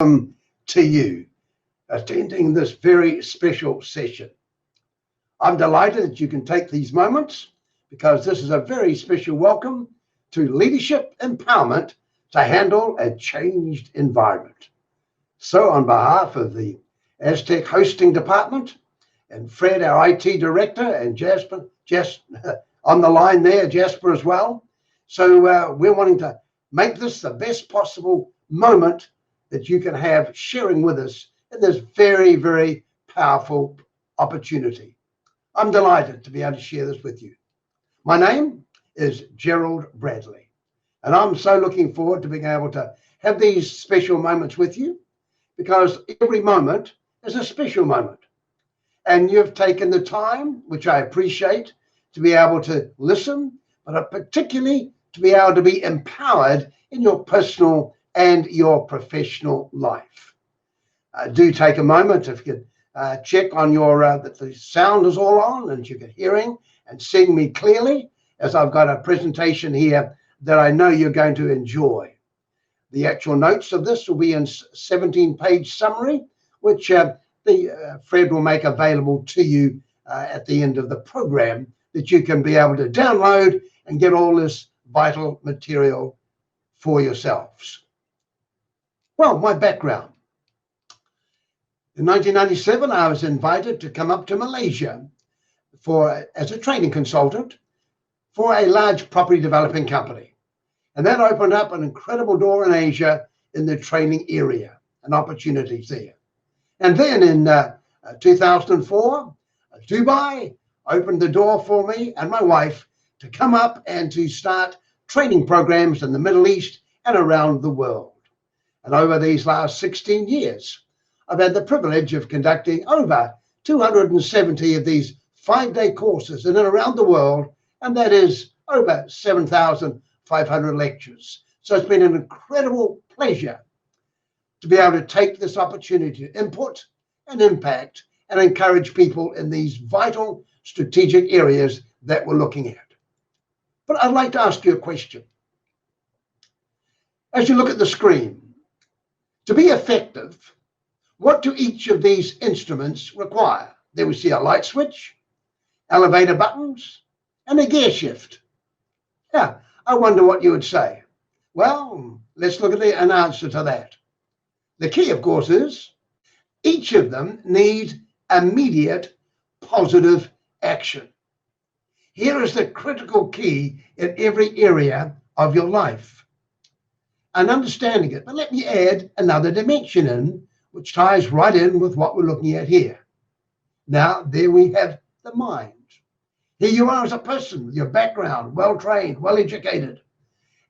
To you attending this very special session. I'm delighted that you can take these moments because this is a very special welcome to leadership empowerment to handle a changed environment. So on behalf of the AZTech hosting department and Fred, our IT director, and Jasper, just on the line there, Jasper as well. So we're wanting to make this the best possible moment that you can have sharing with us in this very, very powerful opportunity. I'm delighted to be able to share this with you. My name is Gerald Bradley, and I'm so looking forward to being able to have these special moments with you because every moment is a special moment. And you've taken the time, which I appreciate, to be able to listen, but particularly to be able to be empowered in your personal and your professional life. Do take a moment if you could check on your that the sound is all on and you can hearing and seeing me clearly, as I've got a presentation here that I know you're going to enjoy. The actual notes of this will be in 17-page summary, which Fred will make available to you at the end of the program, that you can be able to download and get all this vital material for yourselves. Well, my background. In 1997, I was invited to come up to Malaysia as a training consultant for a large property developing company. And that opened up an incredible door in Asia in the training area and opportunities there. And then in 2004, Dubai opened the door for me and my wife to come up and to start training programs in the Middle East and around the world. And over these last 16 years, I've had the privilege of conducting over 270 of these 5-day courses in and around the world, and that is over 7,500 lectures. So it's been an incredible pleasure to be able to take this opportunity to input and impact and encourage people in these vital strategic areas that we're looking at. But I'd like to ask you a question. As you look at the screen, to be effective, what do each of these instruments require? There we see a light switch, elevator buttons, and a gear shift. Yeah, I wonder what you would say. Well, let's look at an answer to that. The key, of course, is each of them need immediate positive action. Here is the critical key in every area of your life and understanding it. But let me add another dimension in, which ties right in with what we're looking at here. Now, there we have the mind. Here you are as a person with your background, well-trained, well-educated.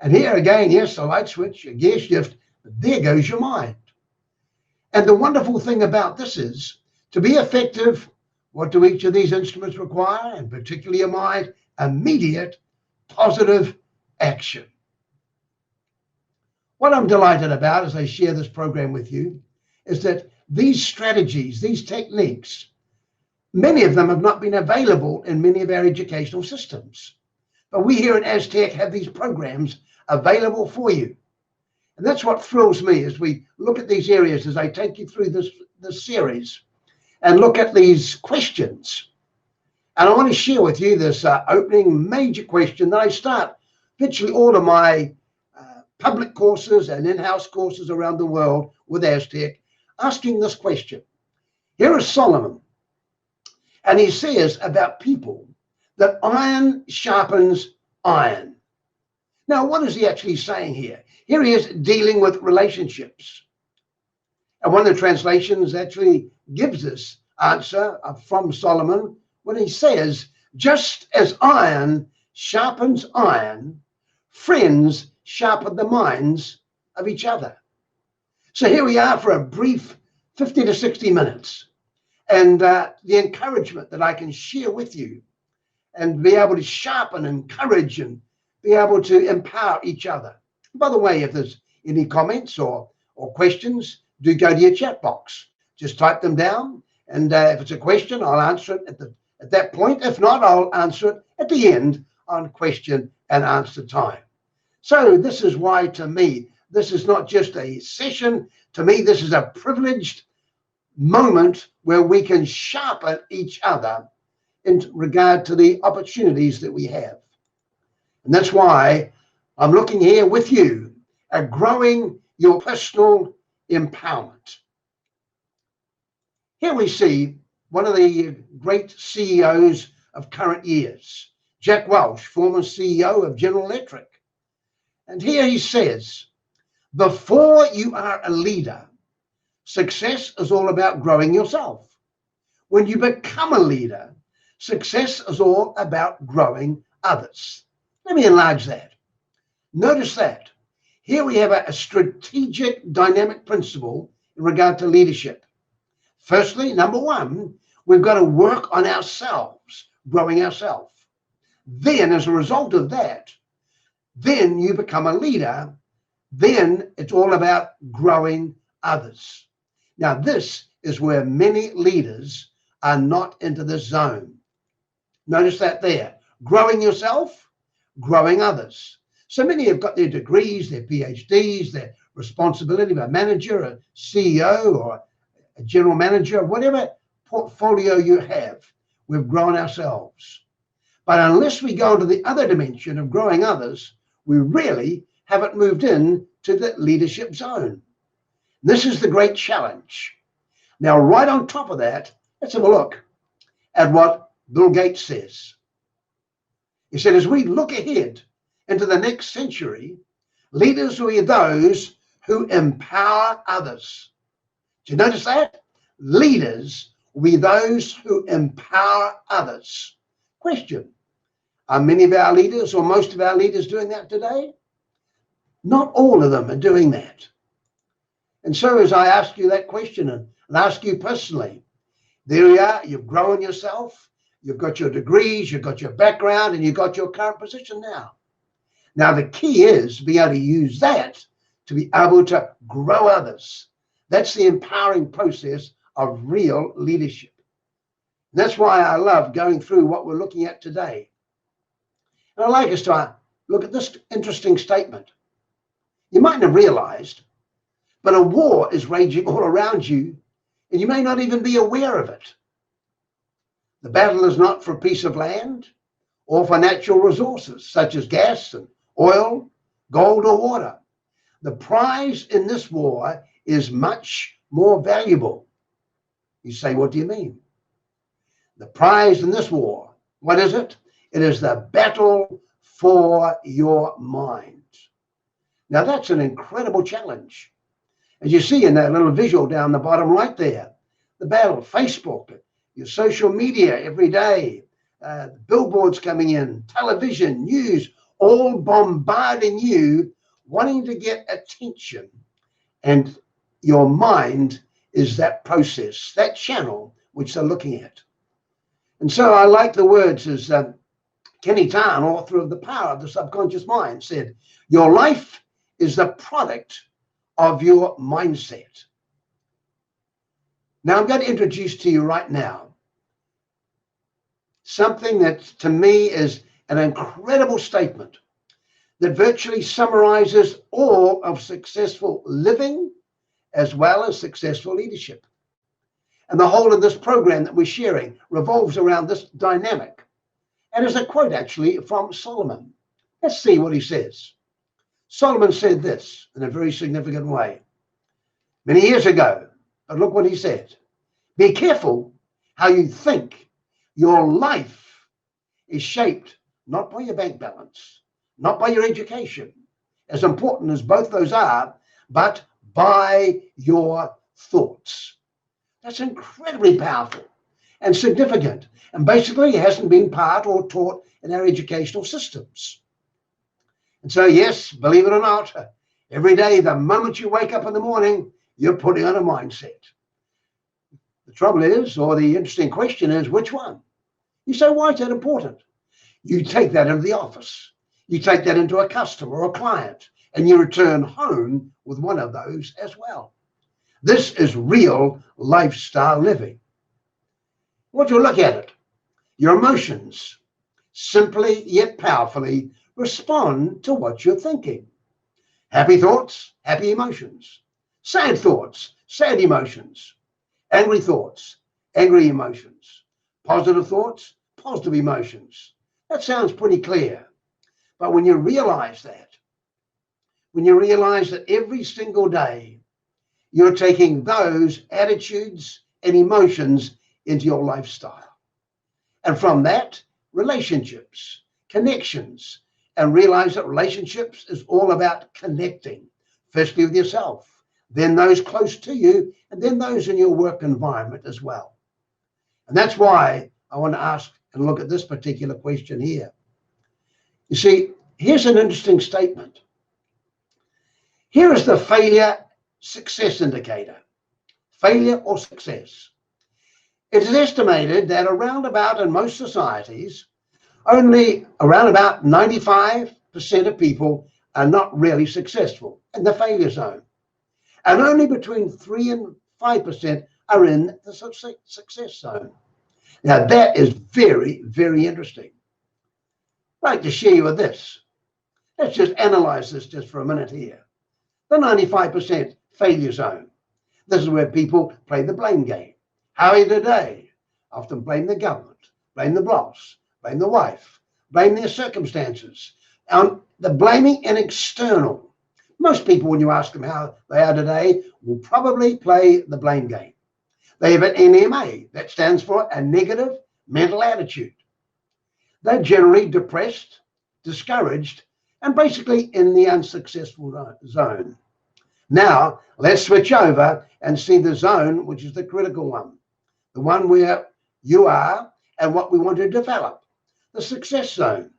And here again, yes, a light switch, a gear shift, but there goes your mind. And the wonderful thing about this is, to be effective, what do each of these instruments require? And particularly your mind, immediate positive action. What I'm delighted about as I share this program with you is that these strategies, these techniques, many of them have not been available in many of our educational systems. But we here at AZTech have these programs available for you. And that's what thrills me as we look at these areas, as I take you through this series and look at these questions. And I want to share with you this opening major question that I start virtually all of my public courses and in-house courses around the world with AZTech, asking this question. Here is Solomon, and he says about people that iron sharpens iron. Now, what is he actually saying here? Here he is dealing with relationships. And one of the translations actually gives this answer from Solomon when he says, just as iron sharpens iron, friends sharpen the minds of each other. So here we are for a brief 50 to 60 minutes. And the encouragement that I can share with you and be able to sharpen, encourage, and be able to empower each other. By the way, if there's any comments or questions, do go to your chat box. Just type them down. And if it's a question, I'll answer it at that point. If not, I'll answer it at the end on question and answer time. So this is why, to me, this is not just a session. To me, this is a privileged moment where we can sharpen each other in regard to the opportunities that we have. And that's why I'm looking here with you at growing your personal empowerment. Here we see one of the great CEOs of current years, Jack Welch, former CEO of General Electric. And here he says, before you are a leader, success is all about growing yourself. When you become a leader, success is all about growing others. Let me enlarge that. Notice that. Here we have a strategic dynamic principle in regard to leadership. Firstly, number one, we've got to work on ourselves, growing ourselves. Then, as a result of that, then you become a leader. Then it's all about growing others. Now, this is where many leaders are not into this zone. Notice that there. Growing yourself, growing others. So many have got their degrees, their PhDs, their responsibility of a manager, a CEO, or a general manager, whatever portfolio you have, we've grown ourselves. But unless we go into the other dimension of growing others, we really haven't moved in to the leadership zone. This is the great challenge. Now, right on top of that, let's have a look at what Bill Gates says. He said, as we look ahead into the next century, leaders will be those who empower others. Do you notice that? Leaders will be those who empower others. Question, are many of our leaders or most of our leaders doing that today? Not all of them are doing that. And so as I ask you that question and ask you personally, there you are, you've grown yourself, you've got your degrees, you've got your background, and you've got your current position now. Now, the key is to be able to use that to be able to grow others. That's the empowering process of real leadership. And that's why I love going through what we're looking at today. And I'd like us to look at this interesting statement. You might have realized, but a war is raging all around you, and you may not even be aware of it. The battle is not for a piece of land or for natural resources such as gas and oil, gold or water. The prize in this war is much more valuable. You say, what do you mean? The prize in this war, what is it? It is the battle for your mind. Now that's an incredible challenge. As you see in that little visual down the bottom right there, the battle, Facebook, your social media every day, billboards coming in, television, news, all bombarding you, wanting to get attention. And your mind is that process, that channel which they're looking at. And so I like the words as Kenny Tarn, author of The Power of the Subconscious Mind, said, your life is the product of your mindset. Now I'm going to introduce to you right now something that to me is an incredible statement that virtually summarizes all of successful living as well as successful leadership. And the whole of this program that we're sharing revolves around this dynamic. And there's a quote actually from Solomon. Let's see what he says. Solomon said this in a very significant way many years ago, but look what he said. Be careful how you think. Your life is shaped not by your bank balance, not by your education, as important as both those are, but by your thoughts. That's incredibly powerful and significant, and basically it hasn't been part or taught in our educational systems. And so, yes, believe it or not, every day, the moment you wake up in the morning, you're putting on a mindset. The trouble is, or the interesting question is, which one? You say, why is that important? You take that into the office. You take that into a customer or a client, and you return home with one of those as well. This is real lifestyle living. What you look at it, your emotions simply yet powerfully respond to what you're thinking. Happy thoughts, happy emotions. Sad thoughts, sad emotions. Angry thoughts, angry emotions. Positive thoughts, positive emotions. That sounds pretty clear. But when you realize that every single day you're taking those attitudes and emotions into your lifestyle, and from that, relationships, connections, and realize that relationships is all about connecting, firstly with yourself, then those close to you, and then those in your work environment as well. And that's why I want to ask and look at this particular question here. You see, here's an interesting statement. Here is the failure success indicator. Failure or success. It is estimated that around about in most societies, only around about 95% of people are not really successful in the failure zone. And only between 3 and 5% are in the success zone. Now that is very, very interesting. I'd like to share you with this. Let's just analyze this just for a minute here. The 95% failure zone. This is where people play the blame game. How are you today? Often blame the government, blame the boss, blame the wife, blame their circumstances. The blaming and external. Most people, when you ask them how they are today, will probably play the blame game. They have an NMA, that stands for a negative mental attitude. They're generally depressed, discouraged, and basically in the unsuccessful zone. Now, let's switch over and see the zone, which is the critical one, the one where you are and what we want to develop, the success zone.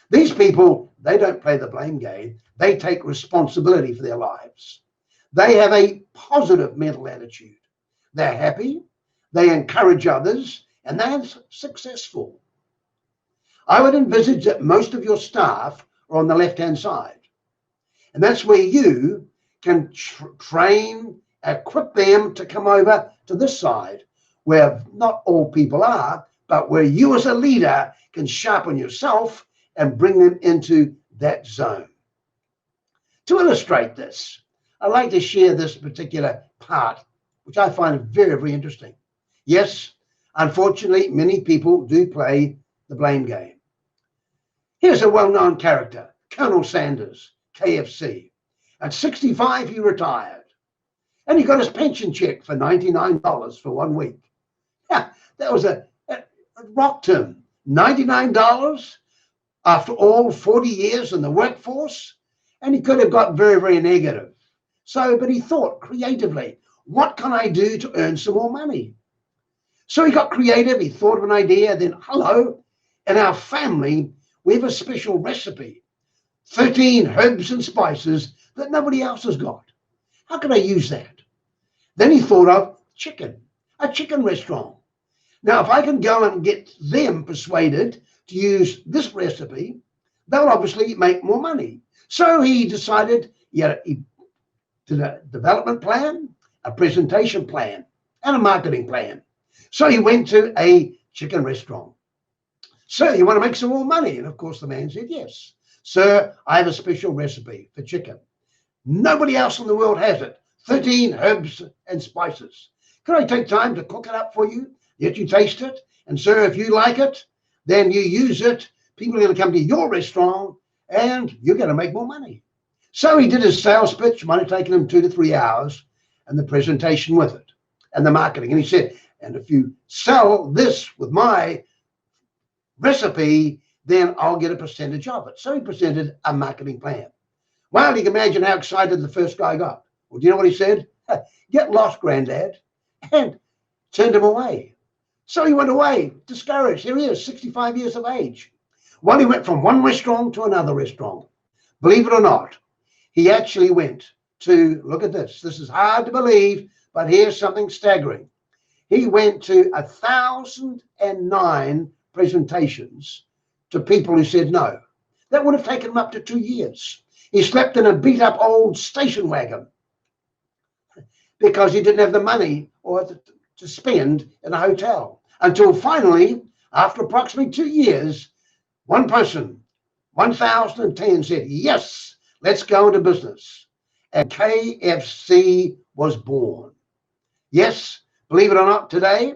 These people, they don't play the blame game. They take responsibility for their lives. They have a positive mental attitude. They're happy, they encourage others, and they're successful. I would envisage that most of your staff are on the left-hand side. And that's where you can train, equip them to come over to this side, where not all people are, but where you as a leader can sharpen yourself and bring them into that zone. To illustrate this, I'd like to share this particular part, which I find very, very interesting. Yes, unfortunately, many people do play the blame game. Here's a well-known character, Colonel Sanders, KFC. At 65, he retired. And he got his pension check for $99 for 1 week. Yeah, that was it rocked him. $99 after all 40 years in the workforce. And he could have got very, very negative. But he thought creatively, what can I do to earn some more money? So he got creative. He thought of an idea. Then, hello, in our family, we have a special recipe, 13 herbs and spices that nobody else has got. How can I use that? Then he thought of chicken, a chicken restaurant. Now, if I can go and get them persuaded to use this recipe, they'll obviously make more money. So he decided he did a development plan, a presentation plan, and a marketing plan. So he went to a chicken restaurant. Sir, you want to make some more money? And of course the man said, yes. Sir, I have a special recipe for chicken. Nobody else in the world has it. 13 herbs and spices. Can I take time to cook it up for you? Let you taste it. And sir, if you like it, then you use it. People are going to come to your restaurant and you're going to make more money. So he did his sales pitch, might have taken him 2 to 3 hours, and the presentation with it and the marketing. And he said, and if you sell this with my recipe, then I'll get a percentage of it. So he presented a marketing plan. Well, you can imagine how excited the first guy got. Well, do you know what he said? Get lost, granddad, and turned him away. So he went away, discouraged. Here he is, 65 years of age. Well, he went from one restaurant to another restaurant. Believe it or not, he actually went to, look at this. This is hard to believe, but here's something staggering. He went to 1,009 presentations to people who said no. That would have taken him up to 2 years. He slept in a beat up old station wagon because he didn't have the money or to spend in a hotel, until finally, after approximately 2 years, one person, 1,010 said, yes, let's go into business. And KFC was born. Yes, believe it or not, today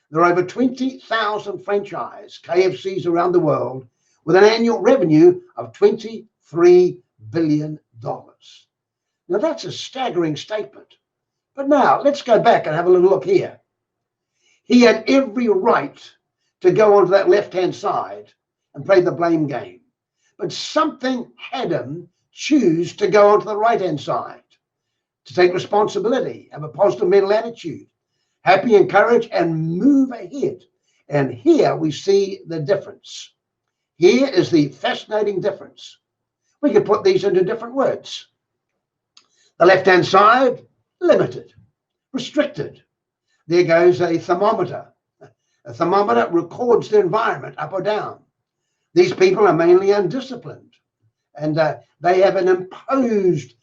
there are over 20,000 franchise KFCs around the world with an annual revenue of $23 billion. Now that's a staggering statement. But now let's go back and have a little look here. He had every right to go onto that left-hand side and play the blame game. But something had him choose to go onto the right-hand side, to take responsibility, have a positive mental attitude, happy, encourage, and move ahead. And here we see the difference. Here is the fascinating difference. We could put these into different words. The left-hand side, limited, restricted. There goes a thermometer. A thermometer records the environment up or down. These people are mainly undisciplined, and they have an imposed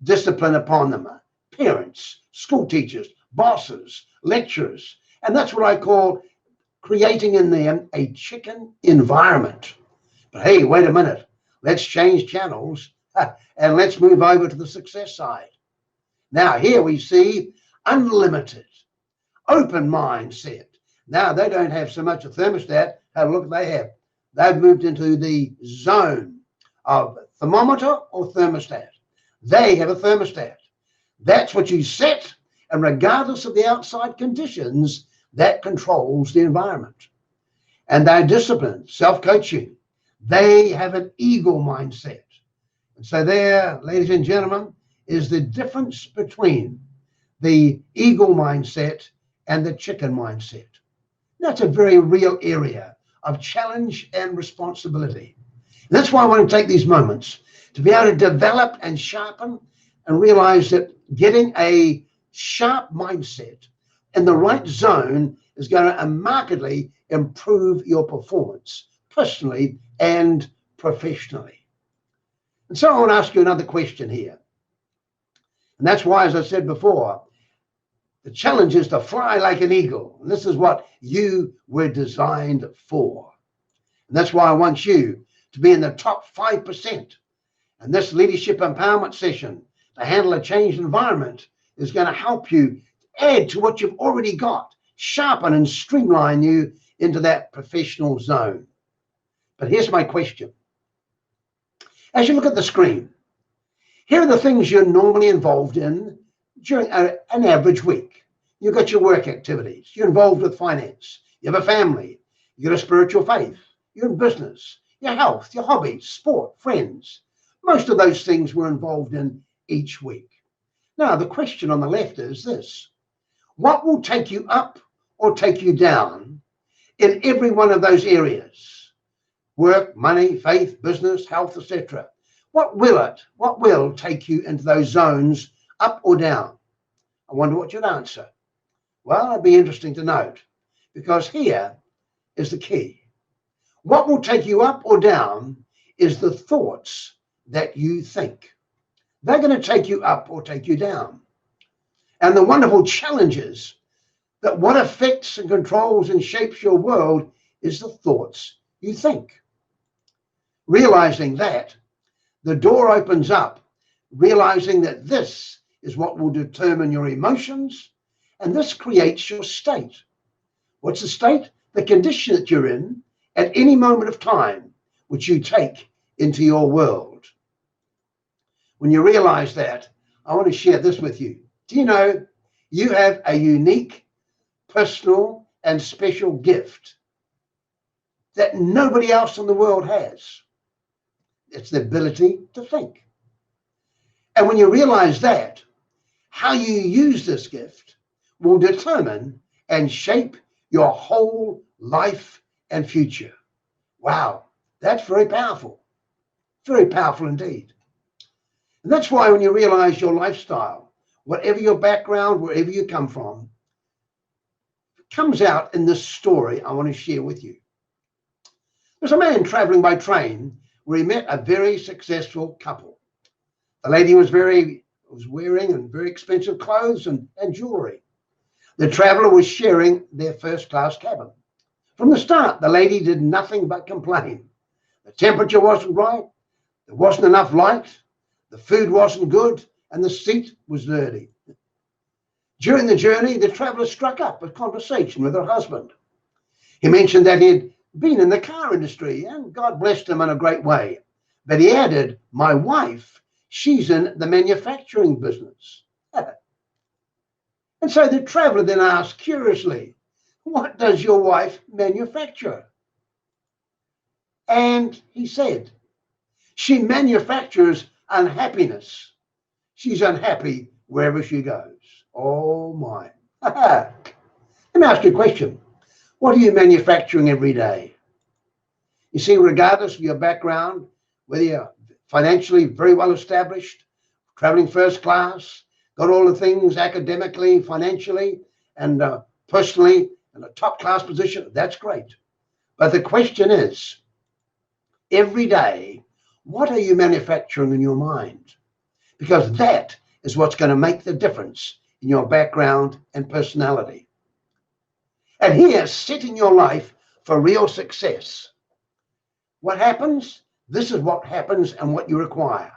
discipline upon them. Parents, school teachers, bosses, lecturers. And that's what I call creating in them a chicken environment. But hey, wait a minute. Let's change channels and let's move over to the success side. Now here we see unlimited, open mindset. Now they don't have so much a thermostat. Have a look, they have. They've moved into the zone of thermometer or thermostat. They have a thermostat. That's what you set, and regardless of the outside conditions, that controls the environment. And they're disciplined, self-coaching. They have an eagle mindset. And so there, ladies and gentlemen, is the difference between the eagle mindset and the chicken mindset. That's a very real area of challenge and responsibility. And that's why I want to take these moments to be able to develop and sharpen and realize that getting a sharp mindset in the right zone is going to markedly improve your performance personally and professionally. And so I want to ask you another question here. And that's why, as I said before, the challenge is to fly like an eagle. And this is what you were designed for. And that's why I want you to be in the top 5%. And this leadership empowerment session to handle a changed environment is going to help you add to what you've already got, sharpen and streamline you into that professional zone. But here's my question. As you look at the screen, here are the things you're normally involved in during an average week. You've got your work activities. You're involved with finance. You have a family. You've got a spiritual faith. You're in business. Your health, your hobbies, sport, friends. Most of those things we're involved in each week. Now, the question on the left is this. What will take you up or take you down in every one of those areas? Work, money, faith, business, health, etc. What will take you into those zones up or down? I wonder what you'd answer. Well, it'd be interesting to note, because here is the key. What will take you up or down is the thoughts that you think. They're going to take you up or take you down. And the wonderful challenge is that what affects and controls and shapes your world is the thoughts you think. Realizing that, the door opens up, realizing that this is what will determine your emotions, and this creates your state. What's the state? The condition that you're in at any moment of time, which you take into your world. When you realize that, I want to share this with you. Do you know you have a unique, personal, and special gift that nobody else in the world has? It's the ability to think. And when you realize that, how you use this gift will determine and shape your whole life and future. Wow, that's very powerful. Very powerful indeed. And that's why when you realize your lifestyle, whatever your background, wherever you come from, it comes out in this story I want to share with you. There's a man traveling by train where he met a very successful couple. The lady was wearing very expensive clothes and jewelry. The traveler was sharing their first-class cabin. From the start, the lady did nothing but complain. The temperature wasn't right. There wasn't enough light. The food wasn't good and the seat was dirty. During the journey, the traveller struck up a conversation with her husband. He mentioned that he'd been in the car industry and God blessed him in a great way. But he added, my wife, she's in the manufacturing business. And so the traveller then asked curiously, what does your wife manufacture? And he said, she manufactures unhappiness. She's unhappy wherever she goes. Oh my. Let me ask you a question. What are you manufacturing every day? You see, regardless of your background, whether you're financially very well established, traveling first class, got all the things academically, financially, and personally in a top class position, that's great. But the question is, every day, what are you manufacturing in your mind? Because that is what's going to make the difference in your background and personality. And here, setting your life for real success. What happens? This is what happens and what you require.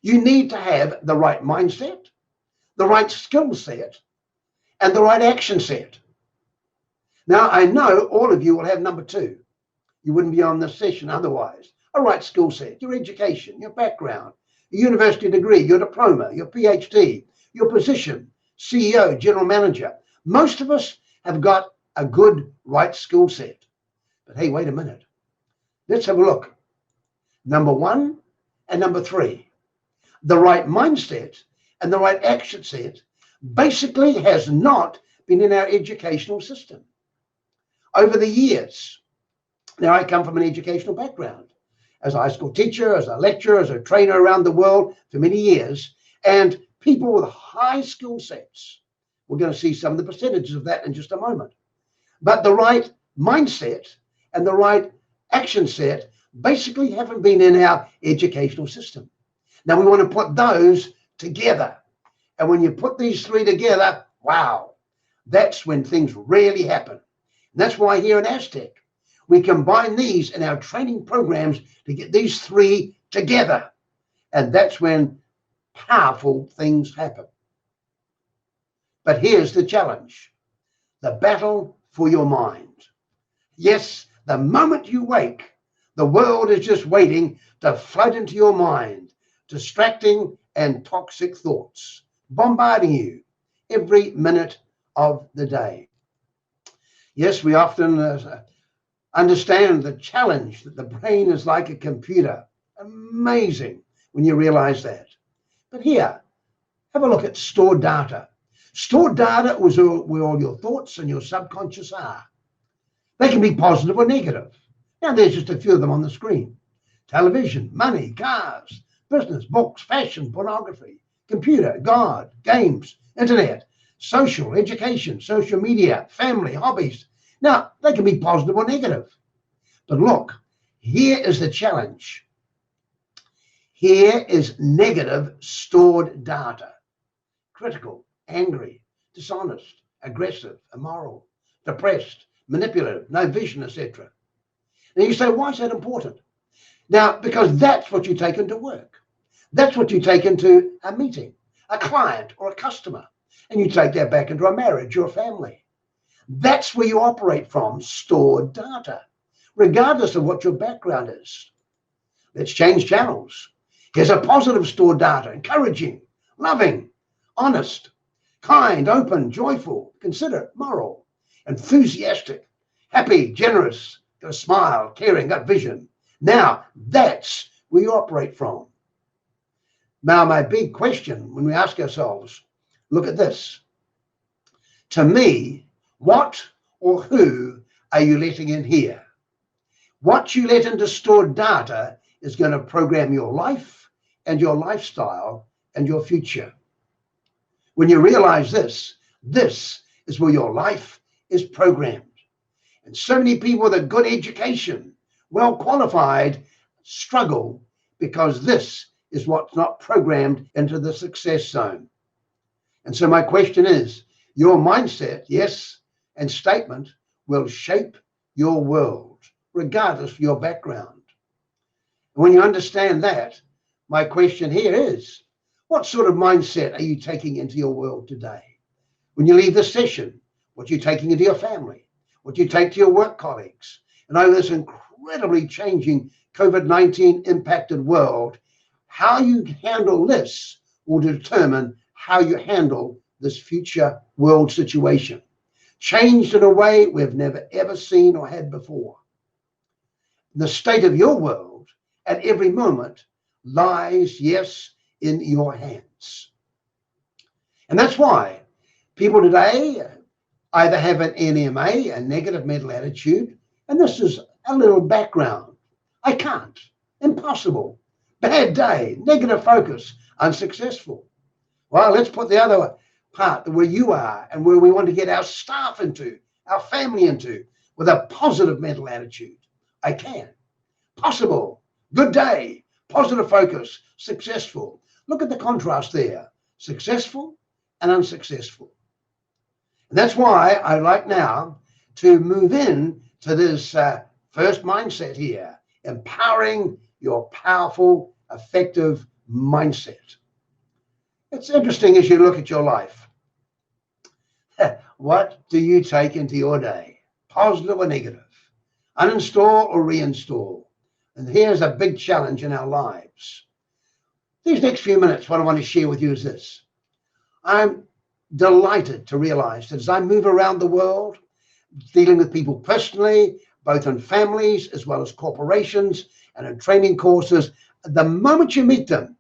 You need to have the right mindset, the right skill set, and the right action set. Now, I know all of you will have number two. You wouldn't be on this session otherwise. A right skill set, your education, your background, your university degree, your diploma, your PhD, your position, CEO, general manager. Most of us have got a good right skill set. But hey, wait a minute. Let's have a look. Number one and number three. The right mindset and the right action set basically has not been in our educational system. Over the years, now I come from an educational background as a high school teacher, as a lecturer, as a trainer around the world for many years, and people with high skill sets. We're going to see some of the percentages of that in just a moment. But the right mindset and the right action set basically haven't been in our educational system. Now we want to put those together. And when you put these three together, wow, that's when things really happen. And that's why here in AZTech, we combine these in our training programs to get these three together. And that's when powerful things happen. But here's the challenge, the battle for your mind. Yes, the moment you wake, the world is just waiting to flood into your mind, distracting and toxic thoughts, bombarding you every minute of the day. Yes, we often understand the challenge that the brain is like a computer. Amazing when you realize that. But here, have a look at stored data. Stored data is where all your thoughts and your subconscious are. They can be positive or negative. Now, there's just a few of them on the screen. Television, money, cars, business, books, fashion, pornography, computer, God, games, internet, social, education, social media, family, hobbies. Now, they can be positive or negative. But look, here is the challenge. Here is negative stored data. Critical, angry, dishonest, aggressive, immoral, depressed, manipulative, no vision, etc. Now you say, why is that important? Now, because that's what you take into work. That's what you take into a meeting, a client or a customer, and you take that back into a marriage or a family. That's where you operate from, stored data, regardless of what your background is. Let's change channels. Here's a positive stored data, encouraging, loving, honest, kind, open, joyful, considerate, moral, enthusiastic, happy, generous, got a smile, caring, got vision. Now, that's where you operate from. Now, my big question when we ask ourselves, look at this. To me, what or who are you letting in here? What you let into stored data is going to program your life and your lifestyle and your future. When you realize this, this is where your life is programmed. And so many people with a good education, well qualified, struggle because this is what's not programmed into the success zone. And so my question is, your mindset, yes, and statement will shape your world, regardless of your background. And when you understand that, my question here is, what sort of mindset are you taking into your world today? When you leave this session, what you're taking into your family, what you take to your work colleagues, and over this incredibly changing COVID-19 impacted world, how you handle this will determine how you handle this future world situation. Changed in a way we've never ever seen or had before. The state of your world at every moment lies, yes, in your hands. And that's why people today either have an NMA, a negative mental attitude, and this is a little background. I can't, impossible, bad day, negative focus, unsuccessful. Well, let's put the other part where you are and where we want to get our staff into, our family into, with a positive mental attitude. I can, possible, good day, positive focus, successful. Look at the contrast there, successful and unsuccessful. And that's why I like now to move in to this first mindset here, empowering your powerful, effective mindset. It's interesting as you look at your life. What do you take into your day? Positive or negative? Uninstall or reinstall? And here's a big challenge in our lives. These next few minutes, what I want to share with you is this. I'm delighted to realize that as I move around the world, dealing with people personally, both in families as well as corporations and in training courses, the moment you meet them,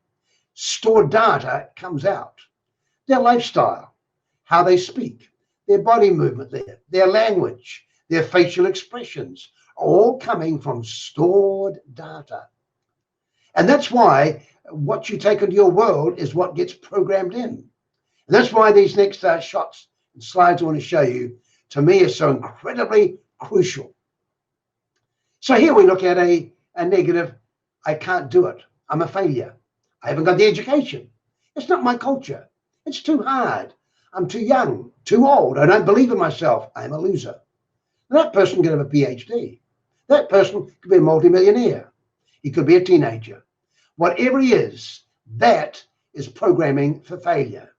stored data comes out. Their lifestyle, how they speak, their body movement, their language, their facial expressions, all coming from stored data. And that's why what you take into your world is what gets programmed in. And that's why these next shots and slides I want to show you, to me, is so incredibly crucial. So here we look at a negative, I can't do it. I'm a failure. I haven't got the education. It's not my culture. It's too hard. I'm too young, too old. I don't believe in myself. I'm a loser. That person could have a PhD. That person could be a multimillionaire. He could be a teenager. Whatever he is, that is programming for failure.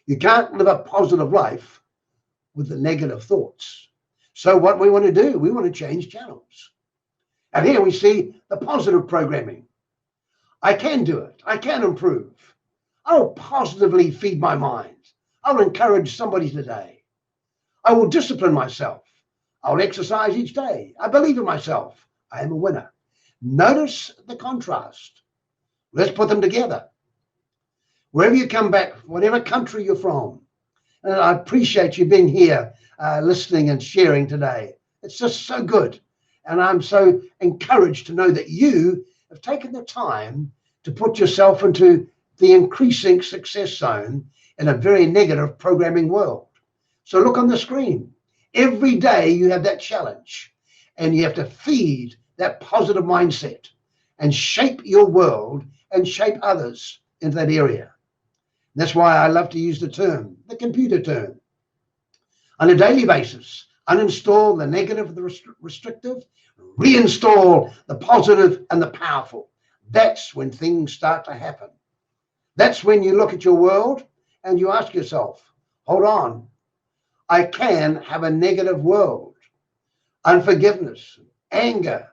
You can't live a positive life with the negative thoughts. So what we want to do, we want to change channels. And here we see the positive programming. I can do it. I can improve. I'll positively feed my mind. I'll encourage somebody today. I will discipline myself. I'll exercise each day. I believe in myself. I am a winner. Notice the contrast. Let's put them together. Wherever you come back, whatever country you're from, and I appreciate you being here, listening and sharing today. It's just so good. And I'm so encouraged to know that you have taken the time to put yourself into the increasing success zone in a very negative programming world. So look on the screen. Every day you have that challenge, and you have to feed that positive mindset and shape your world and shape others into that area. And that's why I love to use the term, the computer term. On a daily basis, uninstall the negative, the restrictive, reinstall the positive and the powerful. That's when things start to happen. That's when you look at your world and you ask yourself, hold on, I can have a negative world. Unforgiveness, anger,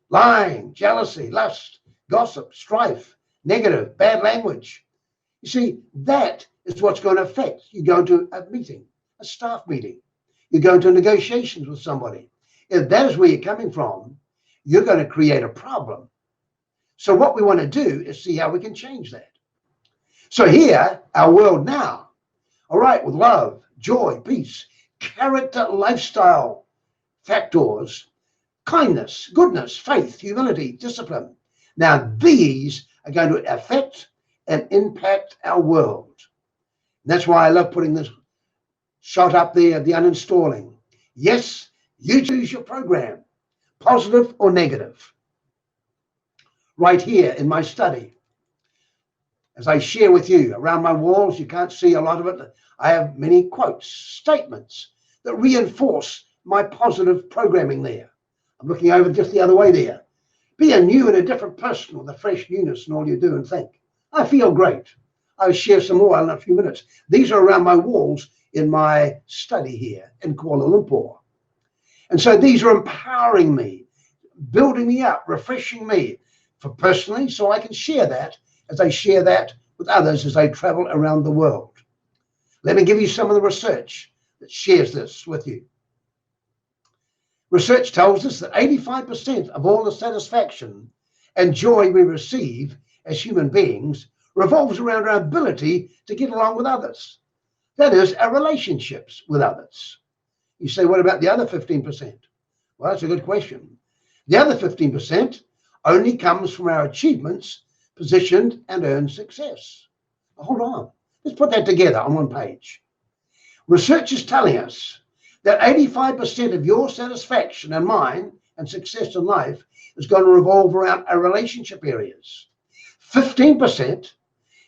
lying, jealousy, lust, gossip, strife, negative, bad language. You see, that is what's going to affect. You go into a meeting, a staff meeting. You go into negotiations with somebody. If that is where you're coming from, you're going to create a problem. So what we want to do is see how we can change that. So here, our world now, all right, with love, joy, peace, character, lifestyle factors, kindness, goodness, faith, humility, discipline. Now, these are going to affect and impact our world. And that's why I love putting this shot up there, the uninstalling. Yes, you choose your program, positive or negative. Right here in my study, as I share with you around my walls, you can't see a lot of it. I have many quotes, statements that reinforce my positive programming there. I'm looking over just the other way there. Be a new and a different person with a fresh newness in all you do and think. I feel great. I'll share some more in a few minutes. These are around my walls in my study here in Kuala Lumpur. And so these are empowering me, building me up, refreshing me for personally, so I can share that as I share that with others as I travel around the world. Let me give you some of the research that shares this with you. Research tells us that 85% of all the satisfaction and joy we receive as human beings revolves around our ability to get along with others. That is, our relationships with others. You say, what about the other 15%? Well, that's a good question. The other 15% only comes from our achievements, positioned and earned success. Hold on. Let's put that together on one page. Research is telling us that 85% of your satisfaction and mine and success in life is going to revolve around our relationship areas. 15%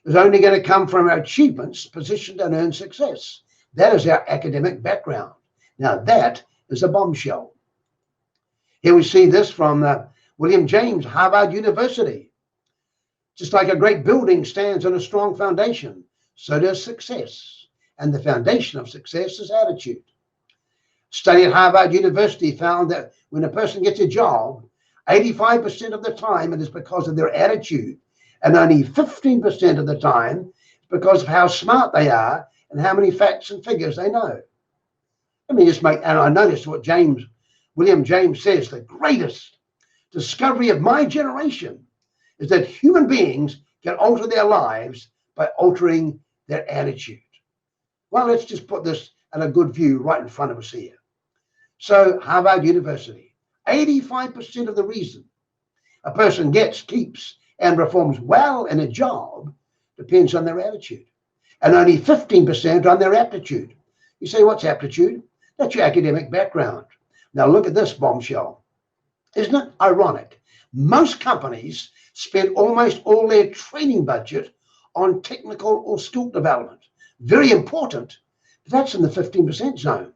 is only going to come from our achievements, positioned and earned success. That is our academic background. Now that is a bombshell. Here we see this from William James, Harvard University. Just like a great building stands on a strong foundation, so does success. And the foundation of success is attitude. Study at Harvard University found that when a person gets a job, 85% of the time it is because of their attitude, and only 15% of the time it's because of how smart they are and how many facts and figures they know. Let me just make, and I noticed what William James says, the greatest discovery of my generation is that human beings can alter their lives by altering their attitude. Well, let's just put this in a good view right in front of us here. So Harvard University, 85% of the reason a person gets, keeps, and performs well in a job depends on their attitude, and only 15% on their aptitude. You say, what's aptitude? That's your academic background. Now look at this bombshell. Isn't it ironic? Most companies spend almost all their training budget on technical or skill development. Very important, but that's in the 15% zone.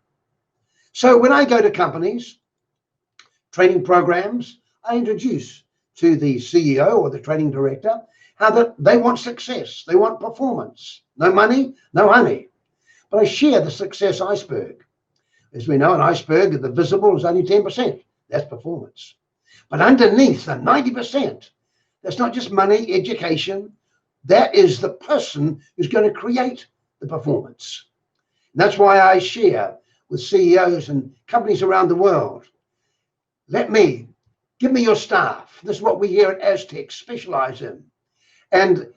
So when I go to companies, training programs, I introduce to the CEO or the training director how that they want success, they want performance. No money, no honey. But I share the success iceberg. As we know, an iceberg, the visible is only 10%. That's performance. But underneath the 90%, that's not just money, education. That is the person who's going to create the performance. And that's why I share with CEOs and companies around the world. Give me your staff. This is what we here at AZTech specialize in. And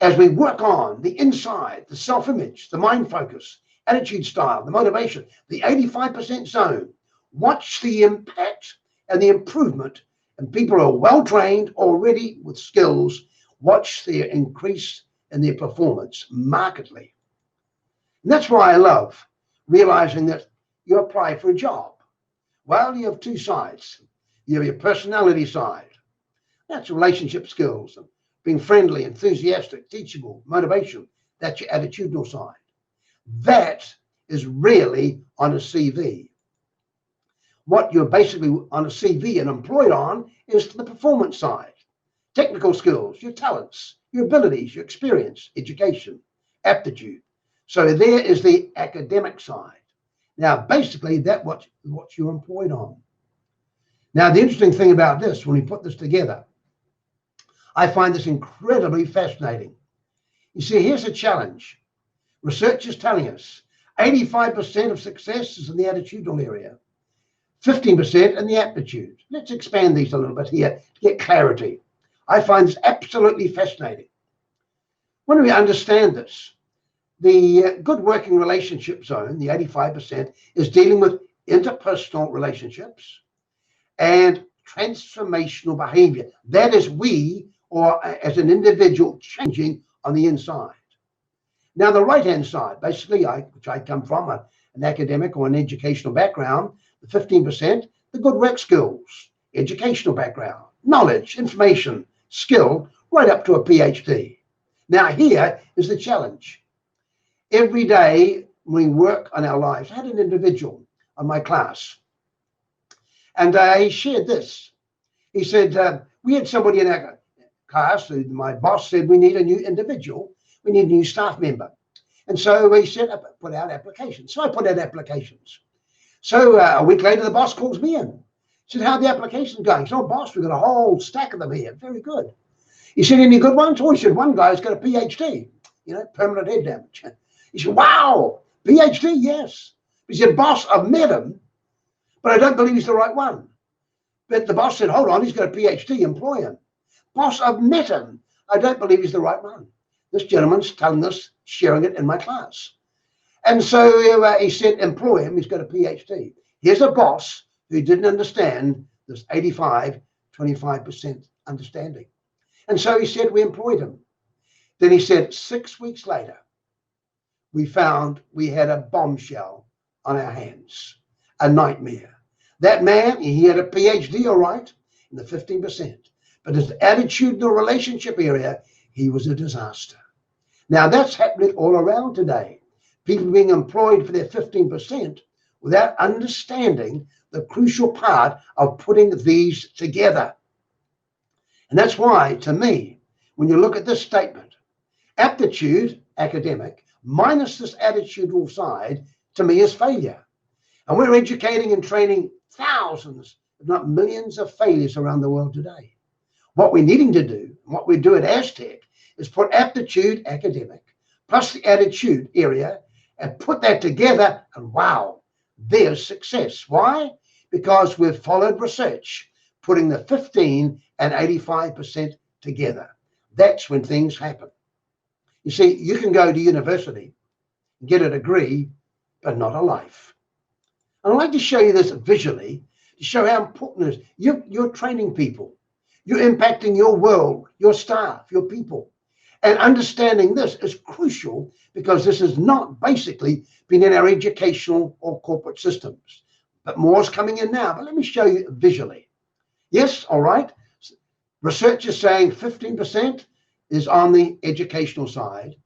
as we work on the inside, the self-image, the mind focus, attitude style, the motivation, the 85% zone, watch the impact and the improvement. And people are well-trained already with skills. Watch their increase in their performance markedly. And that's why I love realizing that you apply for a job. Well, you have two sides. You have your personality side. That's relationship skills, being friendly, enthusiastic, teachable, motivation. That's your attitudinal side. That is really on a CV. What you're basically on a CV and employed on is the performance side. Technical skills, your talents, your abilities, your experience, education, aptitude. So there is the academic side. Now, basically, that's what you're employed on. Now, the interesting thing about this, when we put this together, I find this incredibly fascinating. You see, here's a challenge. Research is telling us 85% of success is in the attitudinal area, 15% in the aptitude. Let's expand these a little bit here to get clarity. I find this absolutely fascinating. When we understand this, the good working relationship zone, the 85%, is dealing with interpersonal relationships and transformational behavior. That is we, or as an individual, changing on the inside. Now, the right-hand side, basically, which I come from, an academic or an educational background, the 15%, the good work skills, educational background, knowledge, information, skill, right up to a PhD. Now, here is the challenge. Every day we work on our lives. I had an individual on my class, and I shared this. He said, we had somebody in our class, who my boss said, we need a new individual. We need a new staff member. And so he said, put out applications. So I put out applications. So a week later, the boss calls me in. He said, how are the applications going? He said, oh, boss, we've got a whole stack of them here. Very good. He said, any good ones? Oh, he said, one guy's got a PhD, permanent head damage. He said, wow, PhD, yes. He said, boss, I've met him, but I don't believe he's the right one. But the boss said, hold on, he's got a PhD, employ him. Boss, I've met him. I don't believe he's the right one. This gentleman's telling this, sharing it in my class. And so he said, employ him, he's got a PhD. Here's a boss who didn't understand this 25% understanding. And so he said, we employed him. Then he said, 6 weeks later, we found we had a bombshell on our hands, a nightmare. That man, he had a PhD, all right, in the 15%. But his attitudinal relationship area, he was a disaster. Now, that's happening all around today. People being employed for their 15% without understanding the crucial part of putting these together. And that's why, to me, when you look at this statement, aptitude, academic, minus this attitudinal side, to me is failure. And we're educating and training thousands, if not millions of failures around the world today. What we're needing to do, what we do at AZTech, is put aptitude, academic, plus the attitude area, and put that together, and wow, there's success. Why? Because we've followed research, putting the 15 and 85% together. That's when things happen. You see, you can go to university, get a degree, but not a life. And I'd like to show you this visually to show how important it is. You're training people. You're impacting your world, your staff, your people. And understanding this is crucial because this has not basically been in our educational or corporate systems. But more is coming in now. But let me show you visually. Yes, all right. Research is saying 15% is on the educational side.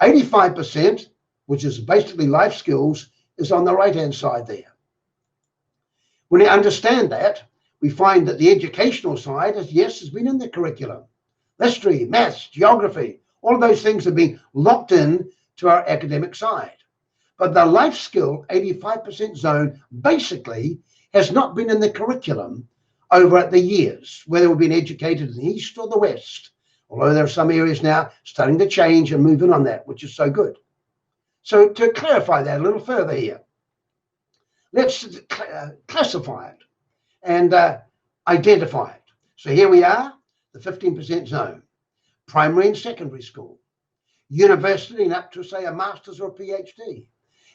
85%, which is basically life skills, is on the right-hand side there. When you understand that, we find that the educational side has been in the curriculum. History, maths, geography, all of those things have been locked in to our academic side. But the life skill 85% zone basically has not been in the curriculum over the years, whether we've been educated in the East or the West, although there are some areas now starting to change and moving on that, which is so good. So to clarify that a little further here, let's classify it and identify it. So here we are, the 15% zone, primary and secondary school, university and up to say a master's or a PhD,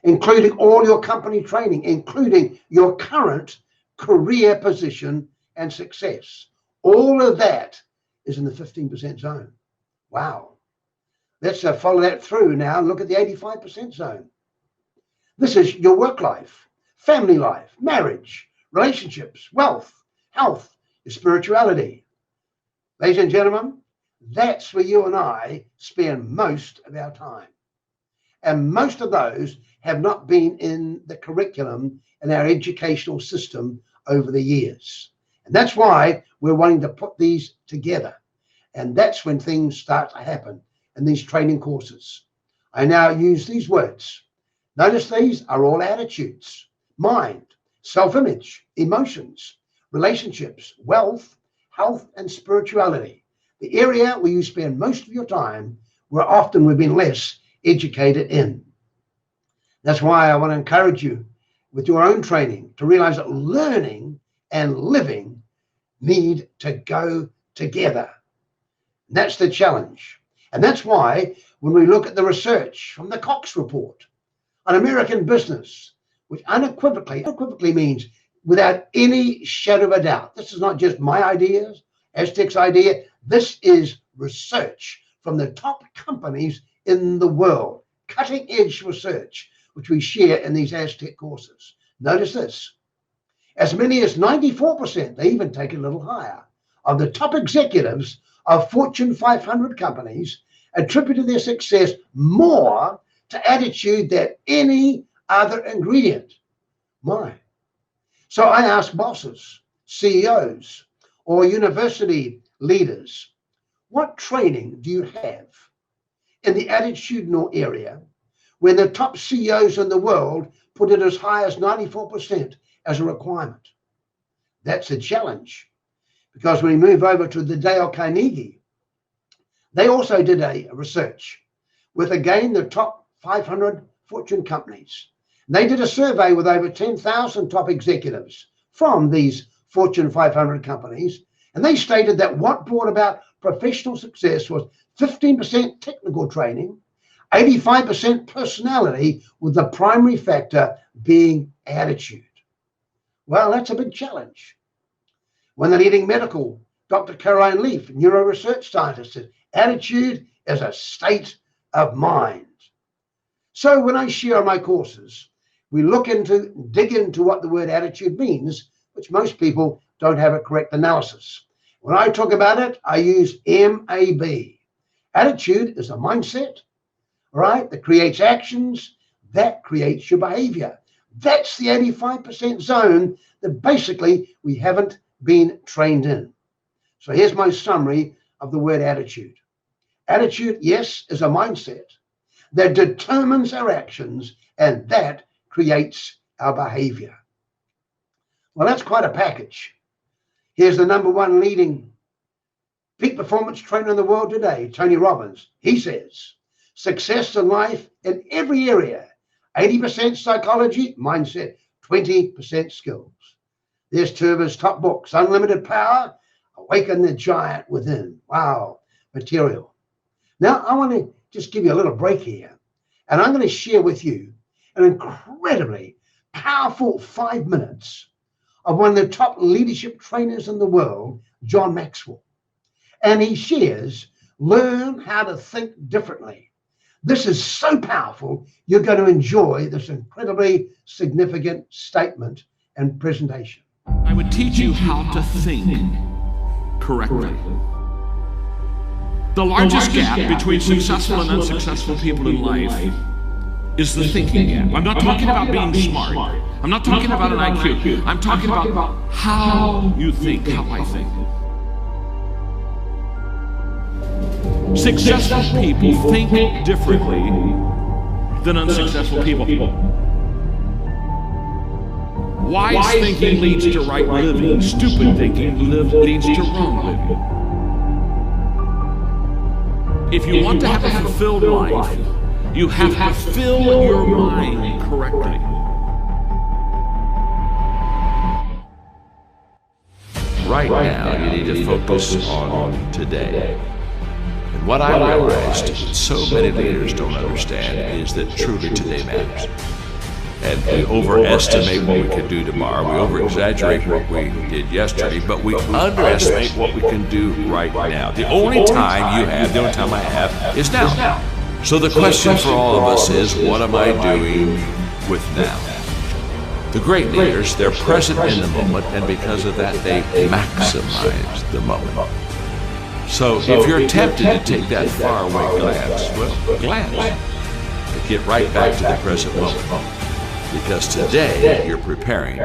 including all your company training, including your current career position and success. All of that is in the 15% zone. Wow. Let's follow that through now and look at the 85% zone. This is your work life, family life, marriage, relationships, wealth, health, your spirituality. Ladies and gentlemen, that's where you and I spend most of our time. And most of those have not been in the curriculum in our educational system over the years. And that's why we're wanting to put these together. And that's when things start to happen in these training courses. I now use these words. Notice these are all attitudes, mind, self-image, emotions, relationships, wealth, health, and spirituality. The area where you spend most of your time, where often we've been less educated in. That's why I want to encourage you with your own training to realize that learning and living need to go together. And that's the challenge. And that's why when we look at the research from the Cox report on American business, which unequivocally means without any shadow of a doubt, this is not just my ideas, AZTech's idea, this is research from the top companies in the world, cutting edge research, which we share in these AZTech courses. Notice this, as many as 94%, they even take it a little higher, of the top executives of Fortune 500 companies attributed their success more to attitude than any other ingredient. So I ask bosses, CEOs, or university leaders, what training do you have in the attitudinal area where the top CEOs in the world put it as high as 94% as a requirement? That's a challenge, because when we move over to the Dale Carnegie, they also did a research with, again, the top 500 Fortune companies. They did a survey with over 10,000 top executives from these Fortune 500 companies, and they stated that what brought about professional success was 15% technical training, 85% personality, with the primary factor being attitude. Well, that's a big challenge. When the leading medical, Dr. Caroline Leaf, neuro research scientist, said attitude is a state of mind. So when I share my courses, we dig into what the word attitude means, which most people don't have a correct analysis. When I talk about it, I use MAB. Attitude is a mindset, right, that creates actions, that creates your behavior. That's the 85% zone that basically we haven't been trained in. So here's my summary of the word attitude. Attitude, yes, is a mindset that determines our actions, and that creates our behavior. Well, that's quite a package. Here's the #1 leading peak performance trainer in the world today, Tony Robbins. He says, success in life in every area, 80% psychology, mindset, 20% skills. There's two of his top books, Unlimited Power, Awaken the Giant Within. Wow, material. Now, I want to just give you a little break here, and I'm going to share with you an incredibly powerful 5 minutes of one of the top leadership trainers in the world, John Maxwell. And he shares, learn how to think differently. This is so powerful, you're going to enjoy this incredibly significant statement and presentation. I would teach you how to think correctly. The largest gap between successful and unsuccessful people in life is the thinking gap. I'm not talking about being smart. I'm not talking about an IQ. I'm talking about how you think, how I think. Successful people think differently than unsuccessful people. Wise thinking leads to right living. Stupid thinking leads to wrong living. If you want to have a fulfilled life, you have to fill your mind correctly. Right now, you need to focus on today. And what I realized so many leaders don't understand is that truly today matters. And we overestimate what we can do tomorrow. We over-exaggerate what we did yesterday, but we underestimate what we can do right now. The only time you have, the only time I have, is now. So the question for all of us is, what am I doing with now? The great leaders, they're present in the moment, and because of that, they maximize the moment. So if you're tempted to take that faraway glance, well, glance. But get right back to the present moment. Because today, you're preparing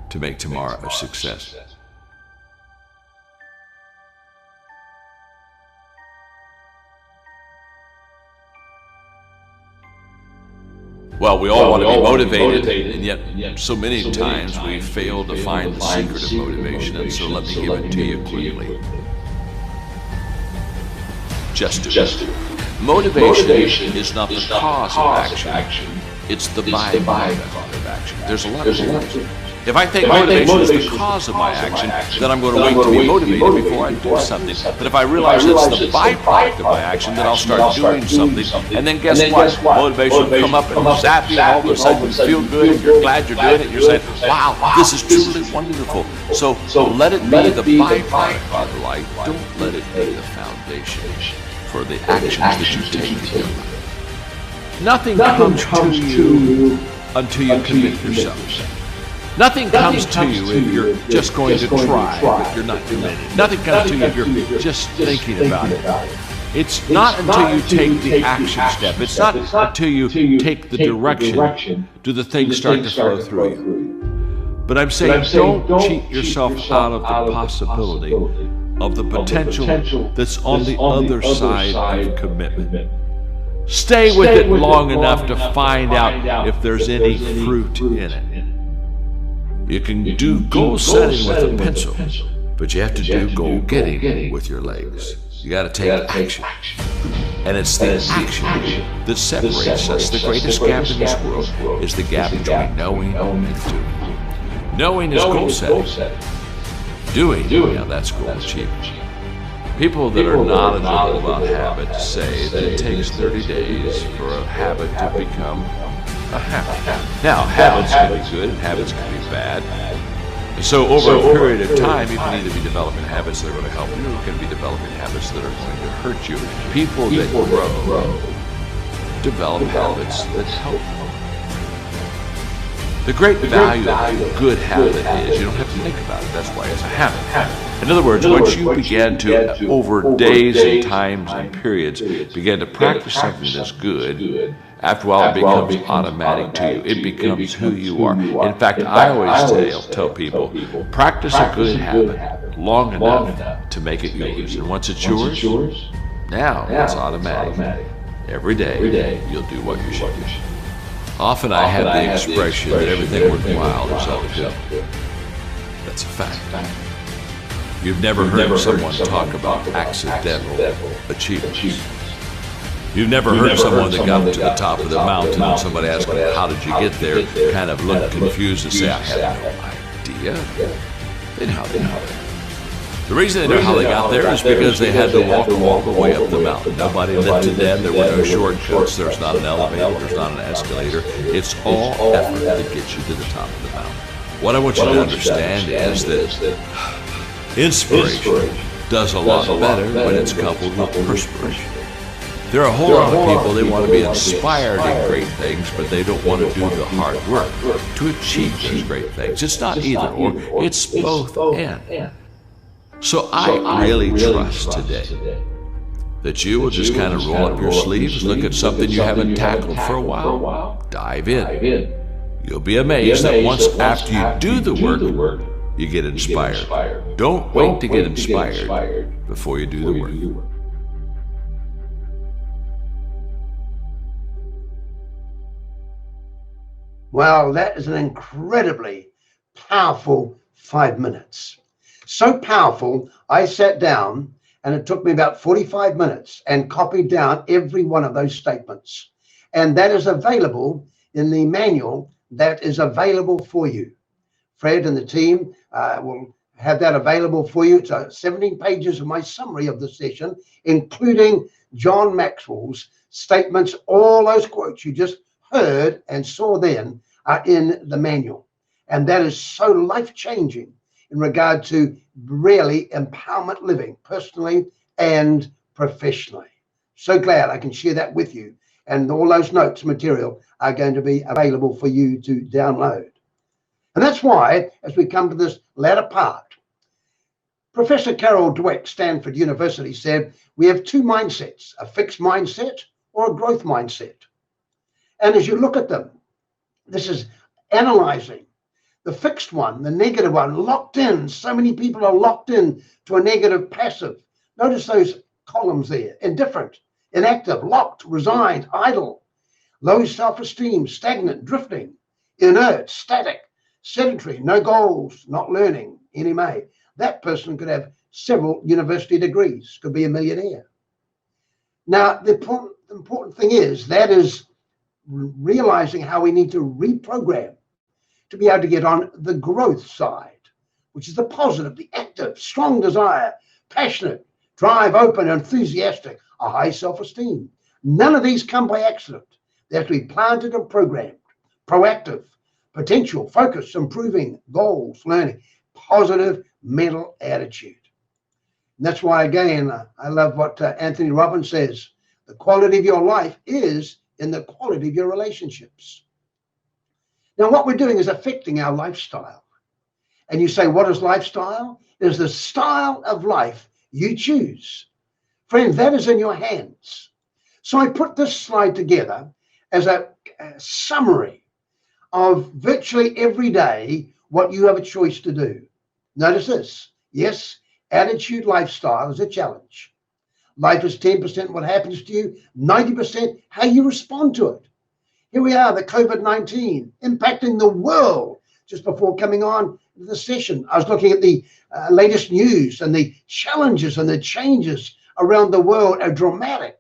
to make tomorrow a success. Well, we all want to be motivated, and yet so many times we fail to find the secret of motivation, and so let me give it to you quickly. Just do it. Motivation is not the cause of action. It's the byproduct of action. There's a lot of things. If I think motivation is the cause of my action, then I'm going to wait to be motivated before I do something. But if I realize it's the byproduct of my action, then I'll start doing something. And then guess what? Motivation will come up and zap you, and all of a sudden you feel good, and you're glad you're doing it. You're saying, wow, this is truly wonderful. So let it be the byproduct of life. Don't let it be the foundation for the actions that you take in your life. Nothing comes to you until you commit yourself. Nothing comes to you if you're just going to try, if you're not committed. Nothing comes to you if you're just thinking about it. It's not until you take the action step. It's not until you take the direction do the things start to flow through you. But I'm saying don't cheat yourself out of the possibility of the potential that's on the other side of commitment. Stay with it long enough to find out if there's any fruit in it. You can do goal setting with a pencil, but you have to do goal getting with your legs. You got to take action. And it's the action that separates us. The greatest gap in this world is the gap between knowing and doing. Knowing is goal setting. Doing, now that's goal achievement. People that are knowledgeable about habits say that it takes 30 days for a habit to become a habit. Now, habits can be good and habits can be bad. So over a period of time, you can either be developing habits that are going to help you, or you can be developing habits that are going to hurt you. People that grow develop habits that help them. The great value of a good habit is you don't have to think about it. That's why it's a habit. In other words, once you begin to, over days and times and periods, begin to practice something that's good, after a while it becomes automatic to you. It becomes who you are. In fact, I always tell people, practice a good habit long enough to make it yours. And once it's yours, now it's automatic. Every day, you'll do what you should do. Often I have the expression that everything worthwhile is uphill. That's a fact. You've never heard someone talk about accidental achievements. You've never heard someone that got to the top of the mountain and somebody asked them, how did you get there? Kind of look confused and say, I have no idea. They know how they got there. The reason they know how they got there is because they had to walk all the way up the mountain. Nobody lifted them. There were no shortcuts. There's not an elevator. There's not an escalator. It's all effort that gets you to the top of the mountain. What I want you to understand is that inspiration does a lot better when it's coupled with perspiration. There are a whole lot of people, they want to be inspired in great things, but they don't want to do the hard work to achieve those great things. It's not either or, it's both and. So I really trust today that you will just kind of roll up your sleeves, look at something you haven't tackled for a while, dive in. You'll be amazed that once after you do the work, you get inspired. Don't wait to get inspired before you do the work. Well, that is an incredibly powerful 5 minutes. So powerful, I sat down and it took me about 45 minutes and copied down every one of those statements. And that is available in the manual that is available for you. Fred and the team will have that available for you. It's 17 pages of my summary of the session, including John Maxwell's statements. All those quotes you just heard and saw then are in the manual. And that is so life-changing in regard to really empowerment living, personally and professionally. So glad I can share that with you. And all those notes material are going to be available for you to download. And that's why, as we come to this latter part, Professor Carol Dweck, Stanford University, said we have two mindsets, a fixed mindset or a growth mindset. And as you look at them, this is analyzing the fixed one, the negative one, locked in. So many people are locked in to a negative passive. Notice those columns there: indifferent, inactive, locked, resigned, idle, low self-esteem, stagnant, drifting, inert, static, sedentary, no goals, not learning, any may. That person could have several university degrees, could be a millionaire. Now, the important thing is that is realizing how we need to reprogram to be able to get on the growth side, which is the positive, the active, strong desire, passionate, drive, open, enthusiastic, a high self-esteem. None of these come by accident. They have to be planted and programmed. Proactive, potential, focus, improving, goals, learning, positive mental attitude. And that's why, again, I love what Anthony Robbins says. The quality of your life is in the quality of your relationships. Now, what we're doing is affecting our lifestyle. And you say, what is lifestyle? It is the style of life you choose. Friend, that is in your hands. So I put this slide together as a summary of virtually every day what you have a choice to do. Notice this. Yes, attitude lifestyle is a challenge. Life is 10% what happens to you, 90% how you respond to it. Here we are, the COVID-19 impacting the world. Just before coming on the session, I was looking at the latest news, and the challenges and the changes around the world are dramatic.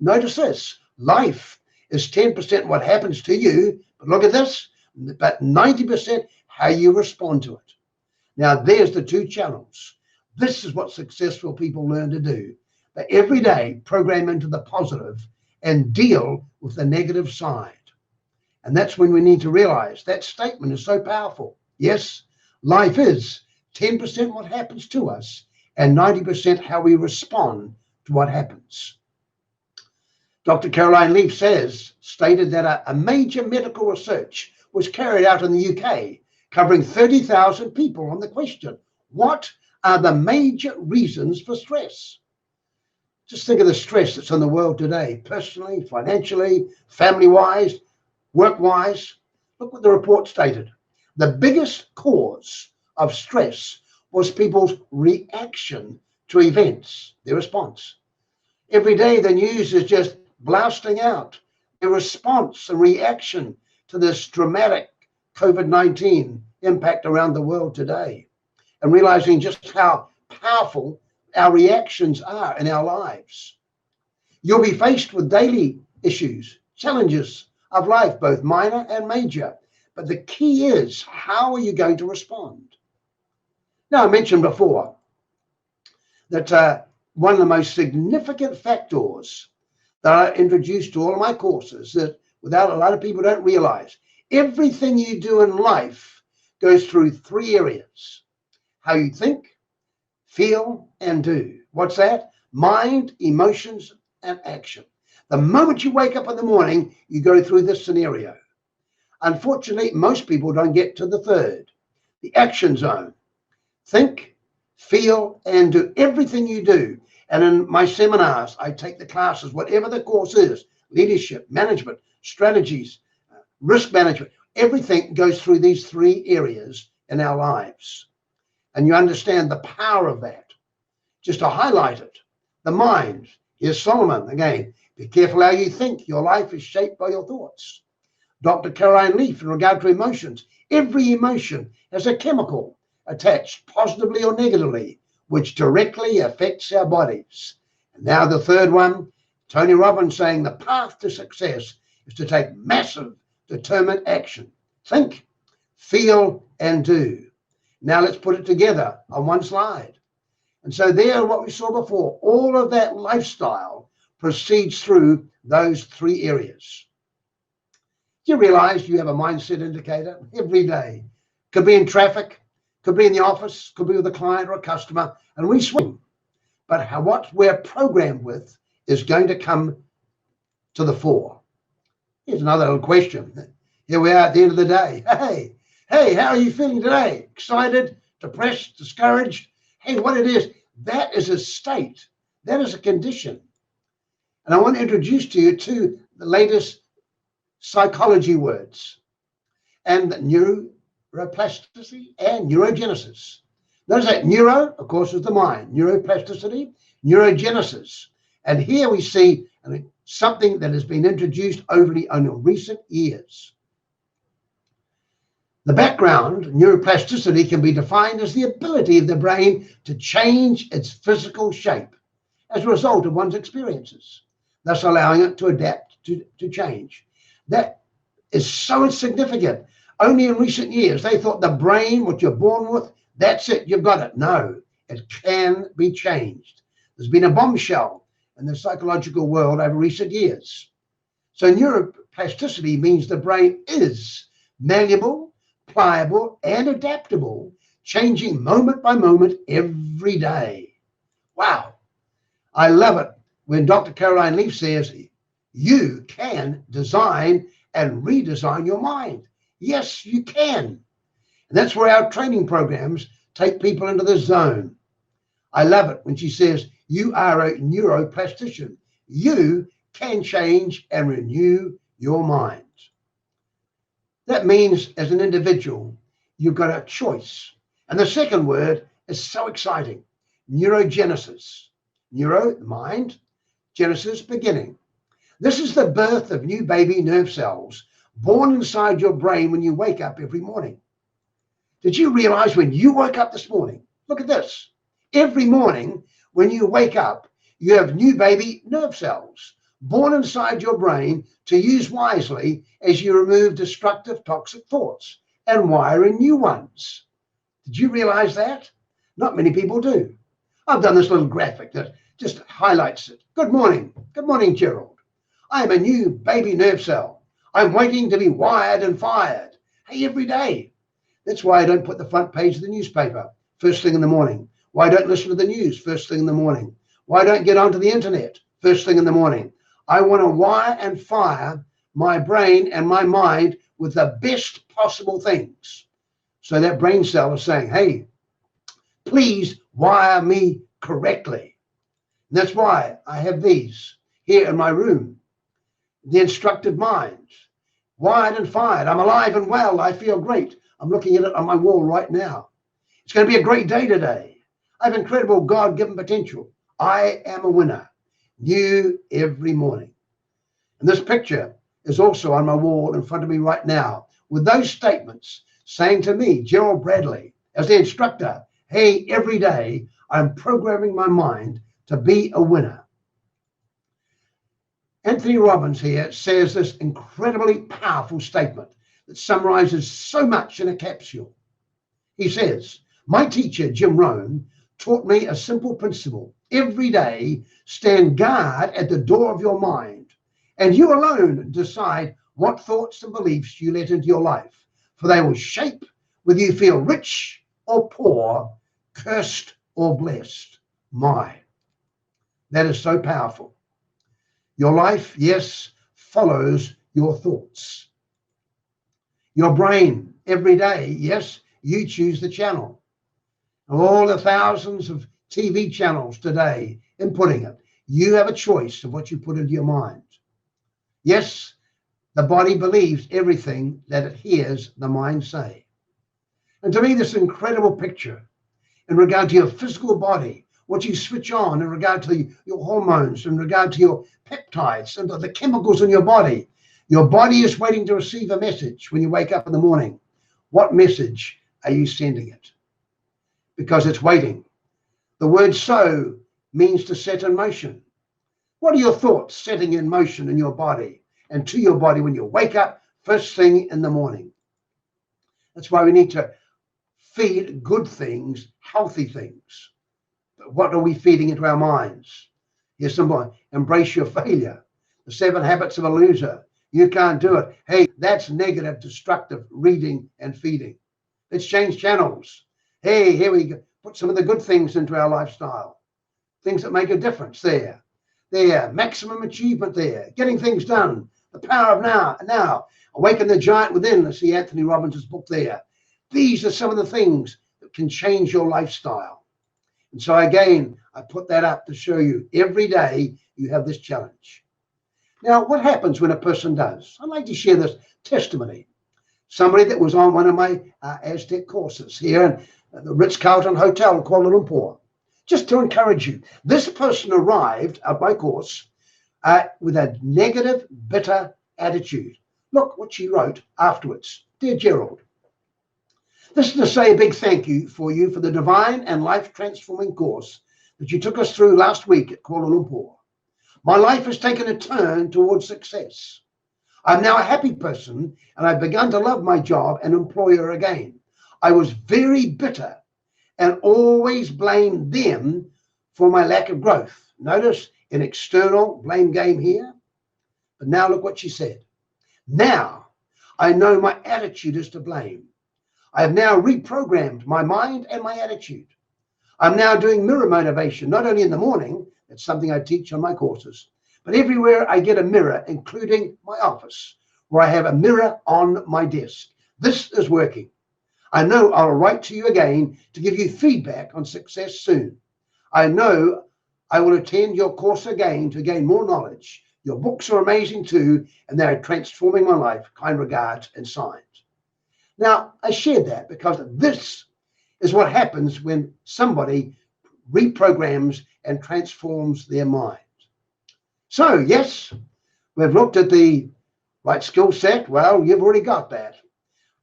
Notice this, life is 10% what happens to you, but look at this, but 90% how you respond to it. Now there's the two channels. This is what successful people learn to do. They every day program into the positive and deal with the negative side. And that's when we need to realize that statement is so powerful. Yes, life is 10% what happens to us and 90% how we respond to what happens. Dr. Caroline Leaf stated that a major medical research was carried out in the UK, covering 30,000 people on the question, what are the major reasons for stress? Just think of the stress that's in the world today, personally, financially, family-wise, work-wise. Look what the report stated. The biggest cause of stress was people's reaction to events, their response. Every day the news is just blasting out their response and reaction to this dramatic COVID-19 impact around the world today, and realizing just how powerful our reactions are in our lives. You'll be faced with daily issues, challenges of life, both minor and major. But the key is, how are you going to respond? Now, I mentioned before that one of the most significant factors that I introduced to all of my courses that without a lot of people don't realize, everything you do in life goes through three areas: how you think, feel, and do. What's that? Mind, emotions, and action. The moment you wake up in the morning, you go through this scenario. Unfortunately, most people don't get to the third, the action zone. Think, feel, and do everything you do. And in my seminars, I take the classes, whatever the course is, leadership, management, strategies, risk management, everything goes through these three areas in our lives. And you understand the power of that. Just to highlight it, the mind. Here's Solomon again. Be careful how you think. Your life is shaped by your thoughts. Dr. Caroline Leaf, in regard to emotions, every emotion has a chemical attached, positively or negatively, which directly affects our bodies. And now the third one, Tony Robbins saying the path to success is to take massive, determined action. Think, feel, and do. Now let's put it together on one slide. And so there, what we saw before, all of that lifestyle proceeds through those three areas. Do you realize you have a mindset indicator every day? Could be in traffic, could be in the office, could be with a client or a customer, and we swing. But what we're programmed with is going to come to the fore. Here's another little question. Here we are at the end of the day. Hey, how are you feeling today? Excited, depressed, discouraged? Hey, what it is, that is a state. That is a condition. And I want to introduce to you the latest psychology words, and neuroplasticity and neurogenesis. Notice that neuro, of course, is the mind, neuroplasticity, neurogenesis. And here we see something that has been introduced only in recent years. The background, neuroplasticity, can be defined as the ability of the brain to change its physical shape as a result of one's experiences, thus allowing it to adapt to change. That is so significant. Only in recent years, they thought the brain, what you're born with, that's it, you've got it. No, it can be changed. There's been a bombshell in the psychological world over recent years. So neuroplasticity means the brain is malleable, pliable, and adaptable, changing moment by moment every day. Wow. I love it when Dr. Caroline Leaf says, you can design and redesign your mind. Yes, you can. And that's where our training programs take people into the zone. I love it when she says, you are a neuroplastician. You can change and renew your mind. That means, as an individual, you've got a choice. And the second word is so exciting. Neurogenesis. Neuro, mind. Genesis, beginning. This is the birth of new baby nerve cells born inside your brain when you wake up every morning. Did you realize when you woke up this morning? Look at this. Every morning when you wake up, you have new baby nerve cells born inside your brain to use wisely as you remove destructive, toxic thoughts and wire in new ones. Did you realize that? Not many people do. I've done this little graphic that just highlights it. Good morning. Good morning, Gerald. I am a new baby nerve cell. I'm waiting to be wired and fired. Hey, every day. That's why I don't put the front page of the newspaper first thing in the morning. Why I don't listen to the news first thing in the morning. Why I don't get onto the internet first thing in the morning. I want to wire and fire my brain and my mind with the best possible things. So that brain cell is saying, hey, please wire me correctly. And that's why I have these here in my room. The instructive minds, wired and fired. I'm alive and well. I feel great. I'm looking at it on my wall right now. It's going to be a great day today. I have incredible God-given potential. I am a winner. New every morning. And this picture is also on my wall in front of me right now with those statements saying to me, Gerald Bradley, as the instructor, hey, every day I'm programming my mind to be a winner. Anthony Robbins here says this incredibly powerful statement that summarizes so much in a capsule. He says, my teacher, Jim Rohn, taught me a simple principle. Every day, stand guard at the door of your mind, and you alone decide what thoughts and beliefs you let into your life, for they will shape whether you feel rich or poor, cursed or blessed. That is so powerful. Your life, yes, follows your thoughts. Your brain, every day, yes, you choose the channel. Of all the thousands of TV channels today inputting it, you have a choice of what you put into your mind. Yes, the body believes everything that it hears the mind say. And to me, this incredible picture in regard to your physical body, what you switch on in regard to your hormones, in regard to your peptides and the chemicals in your body is waiting to receive a message when you wake up in the morning. What message are you sending it? Because it's waiting. The word so means to set in motion. What are your thoughts setting in motion in your body and to your body when you wake up first thing in the morning? That's why we need to feed good things, healthy things. But what are we feeding into our minds? Here's some more. Embrace your failure. The 7 habits of a loser. You can't do it. Hey, that's negative, destructive reading and feeding. Let's change channels. Hey, here we go. Put some of the good things into our lifestyle. Things that make a difference there. Maximum achievement there. Getting things done. The power of now. Awaken the giant within. Let's see Anthony Robbins' book there. These are some of the things that can change your lifestyle. And so again, I put that up to show you every day you have this challenge. Now, what happens when a person does? I'd like to share this testimony. Somebody that was on one of my AZTech courses here in the Ritz-Carlton Hotel in Kuala Lumpur. Just to encourage you, this person arrived at my course with a negative, bitter attitude. Look what she wrote afterwards. Dear Gerald, this is to say a big thank you for the divine and life-transforming course that you took us through last week at Kuala Lumpur. My life has taken a turn towards success. I'm now a happy person, and I've begun to love my job and employer again. I was very bitter and always blamed them for my lack of growth. Notice an external blame game here. But now look what she said. Now I know my attitude is to blame. I have now reprogrammed my mind and my attitude. I'm now doing mirror motivation, not only in the morning, that's something I teach on my courses, but everywhere I get a mirror, including my office, where I have a mirror on my desk. This is working. I know I'll write to you again to give you feedback on success soon. I know I will attend your course again to gain more knowledge. Your books are amazing too, and they are transforming my life. Kind regards and signs. Now, I shared that because this is what happens when somebody reprograms and transforms their mind. So, yes, we've looked at the right skill set. Well, you've already got that.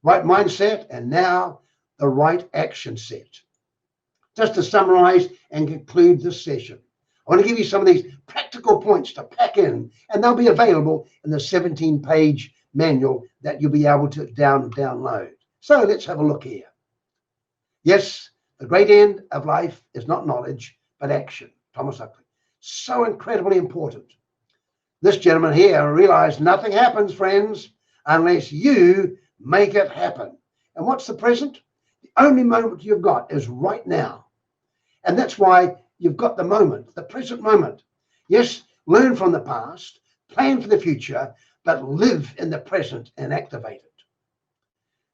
Right mindset, and now the right action set. Just to summarize and conclude this session, I want to give you some of these practical points to pack in, and they'll be available in the 17-page manual that you'll be able to download. So let's have a look here. Yes, the great end of life is not knowledge, but action. Thomas Huxley. So incredibly important. This gentleman here realized nothing happens, friends, unless you make it happen. And what's the present? The only moment you've got is right now. And that's why you've got the moment, the present moment. Yes, learn from the past, plan for the future, but live in the present and activate it.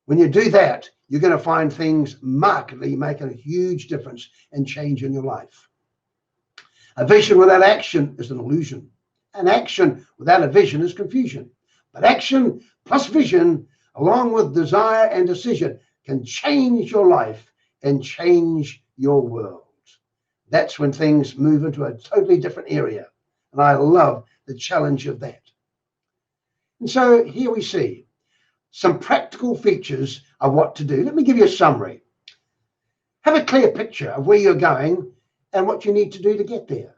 When you do that, you're going to find things markedly making a huge difference and change in your life. A vision without action is an illusion. And action without a vision is confusion. But action plus vision, along with desire and decision, can change your life and change your world. That's when things move into a totally different area. And I love the challenge of that. And so here we see some practical features of what to do. Let me give you a summary. Have a clear picture of where you're going and what you need to do to get there.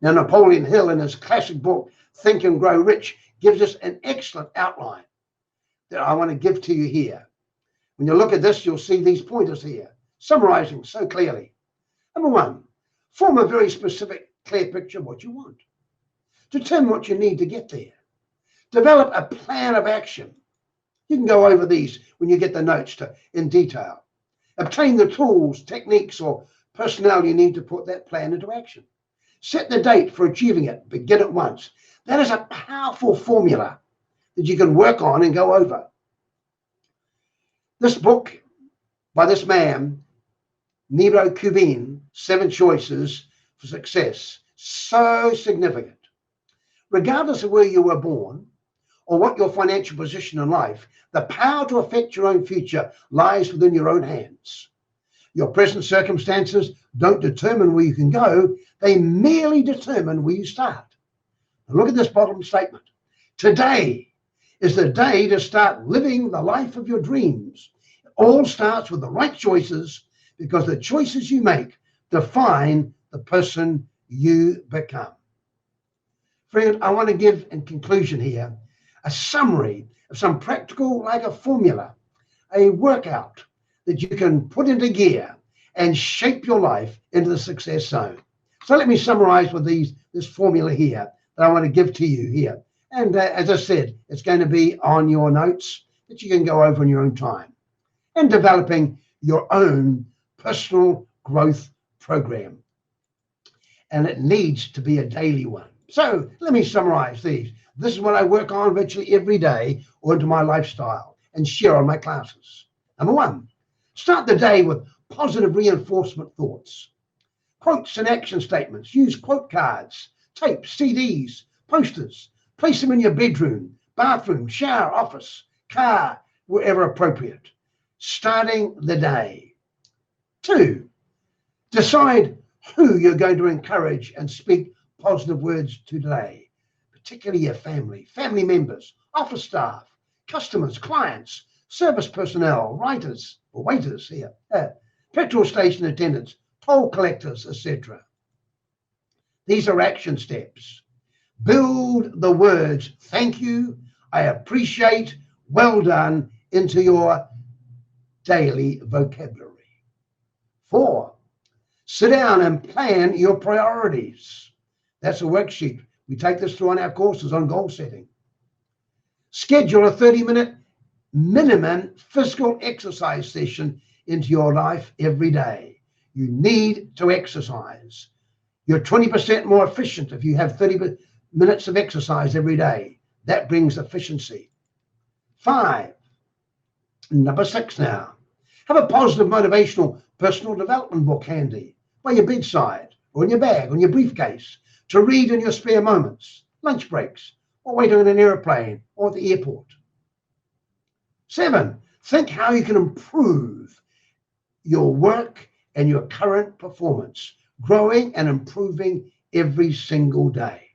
Now, Napoleon Hill, in his classic book, Think and Grow Rich, gives us an excellent outline that I want to give to you here. When you look at this, you'll see these pointers here, summarizing so clearly. Number one, form a very specific, clear picture of what you want. Determine what you need to get there. Develop a plan of action. You can go over these when you get the notes in detail. Obtain the tools, techniques, or personnel you need to put that plan into action. Set the date for achieving it. Begin at once. That is a powerful formula that you can work on and go over. This book by this man, Nero Cubin, 7 Choices for Success, so significant. Regardless of where you were born or what your financial position in life, the power to affect your own future lies within your own hands. Your present circumstances don't determine where you can go. They merely determine where you start. Now look at this bottom statement. Today is the day to start living the life of your dreams. It all starts with the right choices, because the choices you make define the person you become. Friend, I want to give, in conclusion here, a summary of some practical, like a formula, a workout that you can put into gear and shape your life into the success zone. So let me summarize with this formula here that I want to give to you here. And as I said, it's going to be on your notes that you can go over in your own time. And developing your own personal growth program. And it needs to be a daily one. So let me summarize these. This is what I work on virtually every day or into my lifestyle and share on my classes. Number one, start the day with positive reinforcement thoughts. Quotes and action statements. Use quote cards, tapes, CDs, posters. Place them in your bedroom, bathroom, shower, office, car, wherever appropriate. Starting the day. 2, decide who you're going to encourage and speak positive words to today, particularly your family members, office staff, customers, clients, service personnel, writers or waiters here, petrol station attendants, toll collectors, etc. These are action steps. Build the words thank you, I appreciate, well done into your daily vocabulary. 4, sit down and plan your priorities. That's a worksheet. We take this through on our courses on goal setting. Schedule a 30-minute minimum physical exercise session into your life every day. You need to exercise. You're 20% more efficient if you have 30 minutes of exercise every day. That brings efficiency. 5, number 6 now. Have a positive motivational personal development book handy by your bedside or in your bag, on your briefcase, to read in your spare moments, lunch breaks, or waiting on an airplane or at the airport. 7, Think how you can improve your work and your current performance, growing and improving every single day.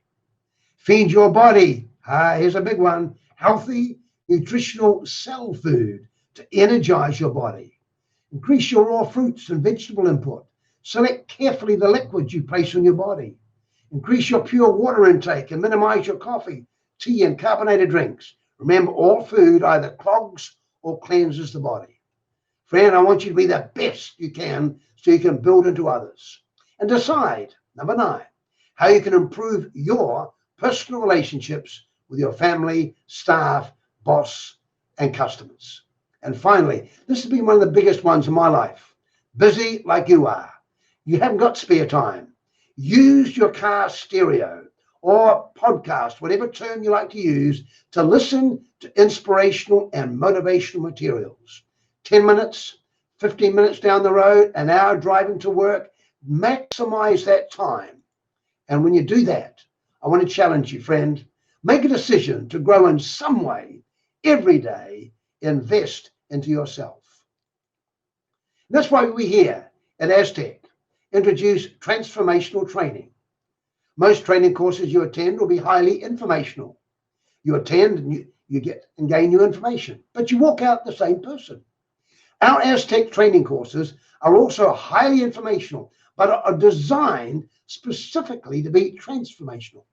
Feed your body. Here's a big one. Healthy, nutritional cell food to energize your body. Increase your raw fruits and vegetable input. Select carefully the liquids you place on your body. Increase your pure water intake and minimize your coffee, tea, and carbonated drinks. Remember, all food either clogs or cleanses the body. Friend, I want you to be the best you can so you can build into others. And decide, number 9, how you can improve your personal relationships with your family, staff, boss, and customers. And finally, this has been one of the biggest ones in my life. Busy like you are. You haven't got spare time. Use your car stereo or podcast, whatever term you like to use, to listen to inspirational and motivational materials. 10 minutes, 15 minutes down the road, an hour driving to work, maximize that time. And when you do that, I want to challenge you, friend, make a decision to grow in some way every day. Invest into yourself. And that's why we here at AZTech introduce transformational training. Most training courses you attend will be highly informational. You attend and you get and gain new information, but you walk out the same person. Our AZTech training courses are also highly informational, but are designed specifically to be transformational.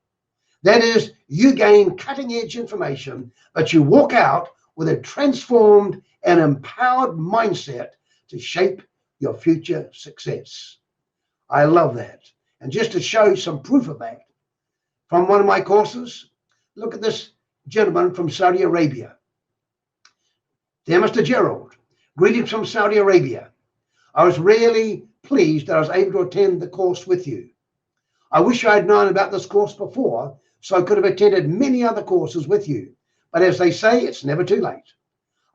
That is, you gain cutting-edge information, but you walk out with a transformed and empowered mindset to shape your future success. I love that. And just to show some proof of that, from one of my courses, look at this gentleman from Saudi Arabia. Dear Mr. Gerald, greetings from Saudi Arabia. I was really pleased that I was able to attend the course with you. I wish I had known about this course before, so I could have attended many other courses with you. But as they say, it's never too late.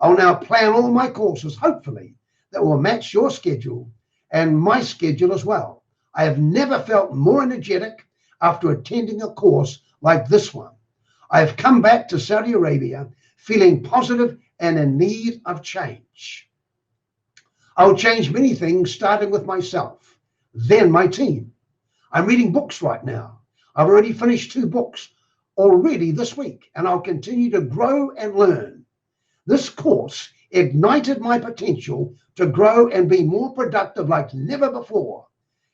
I'll now plan all my courses, hopefully, that will match your schedule and my schedule as well. I have never felt more energetic after attending a course like this one. I have come back to Saudi Arabia feeling positive and in need of change. I will change many things, starting with myself, then my team. I'm reading books right now. I've already finished 2 books already this week, and I'll continue to grow and learn. This course ignited my potential to grow and be more productive like never before,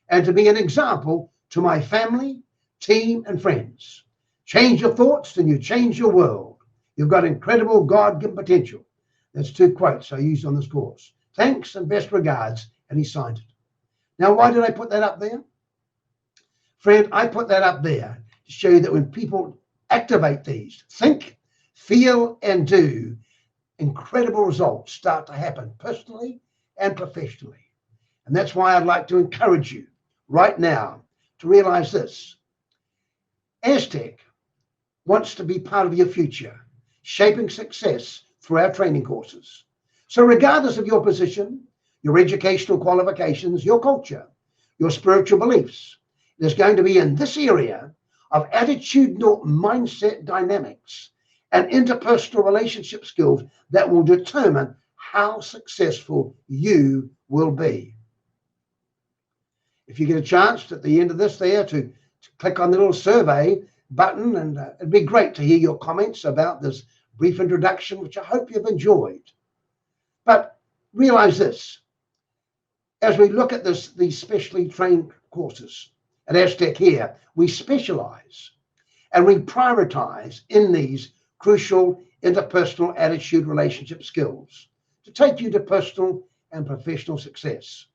and to be an example to my family, team, and friends. Change your thoughts and you change your world. You've got incredible God-given potential. That's 2 quotes I used on this course. Thanks and best regards, and he signed it. Now, why did I put that up there? Friend, I put that up there to show you that when people activate these, think, feel, and do, incredible results start to happen personally and professionally. And that's why I'd like to encourage you right now to realize this. AZTech wants to be part of your future, shaping success through our training courses. So regardless of your position, your educational qualifications, your culture, your spiritual beliefs, there's going to be in this area of attitudinal mindset dynamics and interpersonal relationship skills that will determine how successful you will be. If you get a chance at the end of this there to click on the little survey button, and it'd be great to hear your comments about this brief introduction, which I hope you've enjoyed. But realize this, as we look at these specially trained courses at AZTech here, we specialize and we prioritize in these crucial interpersonal attitude relationship skills to take you to personal and professional success.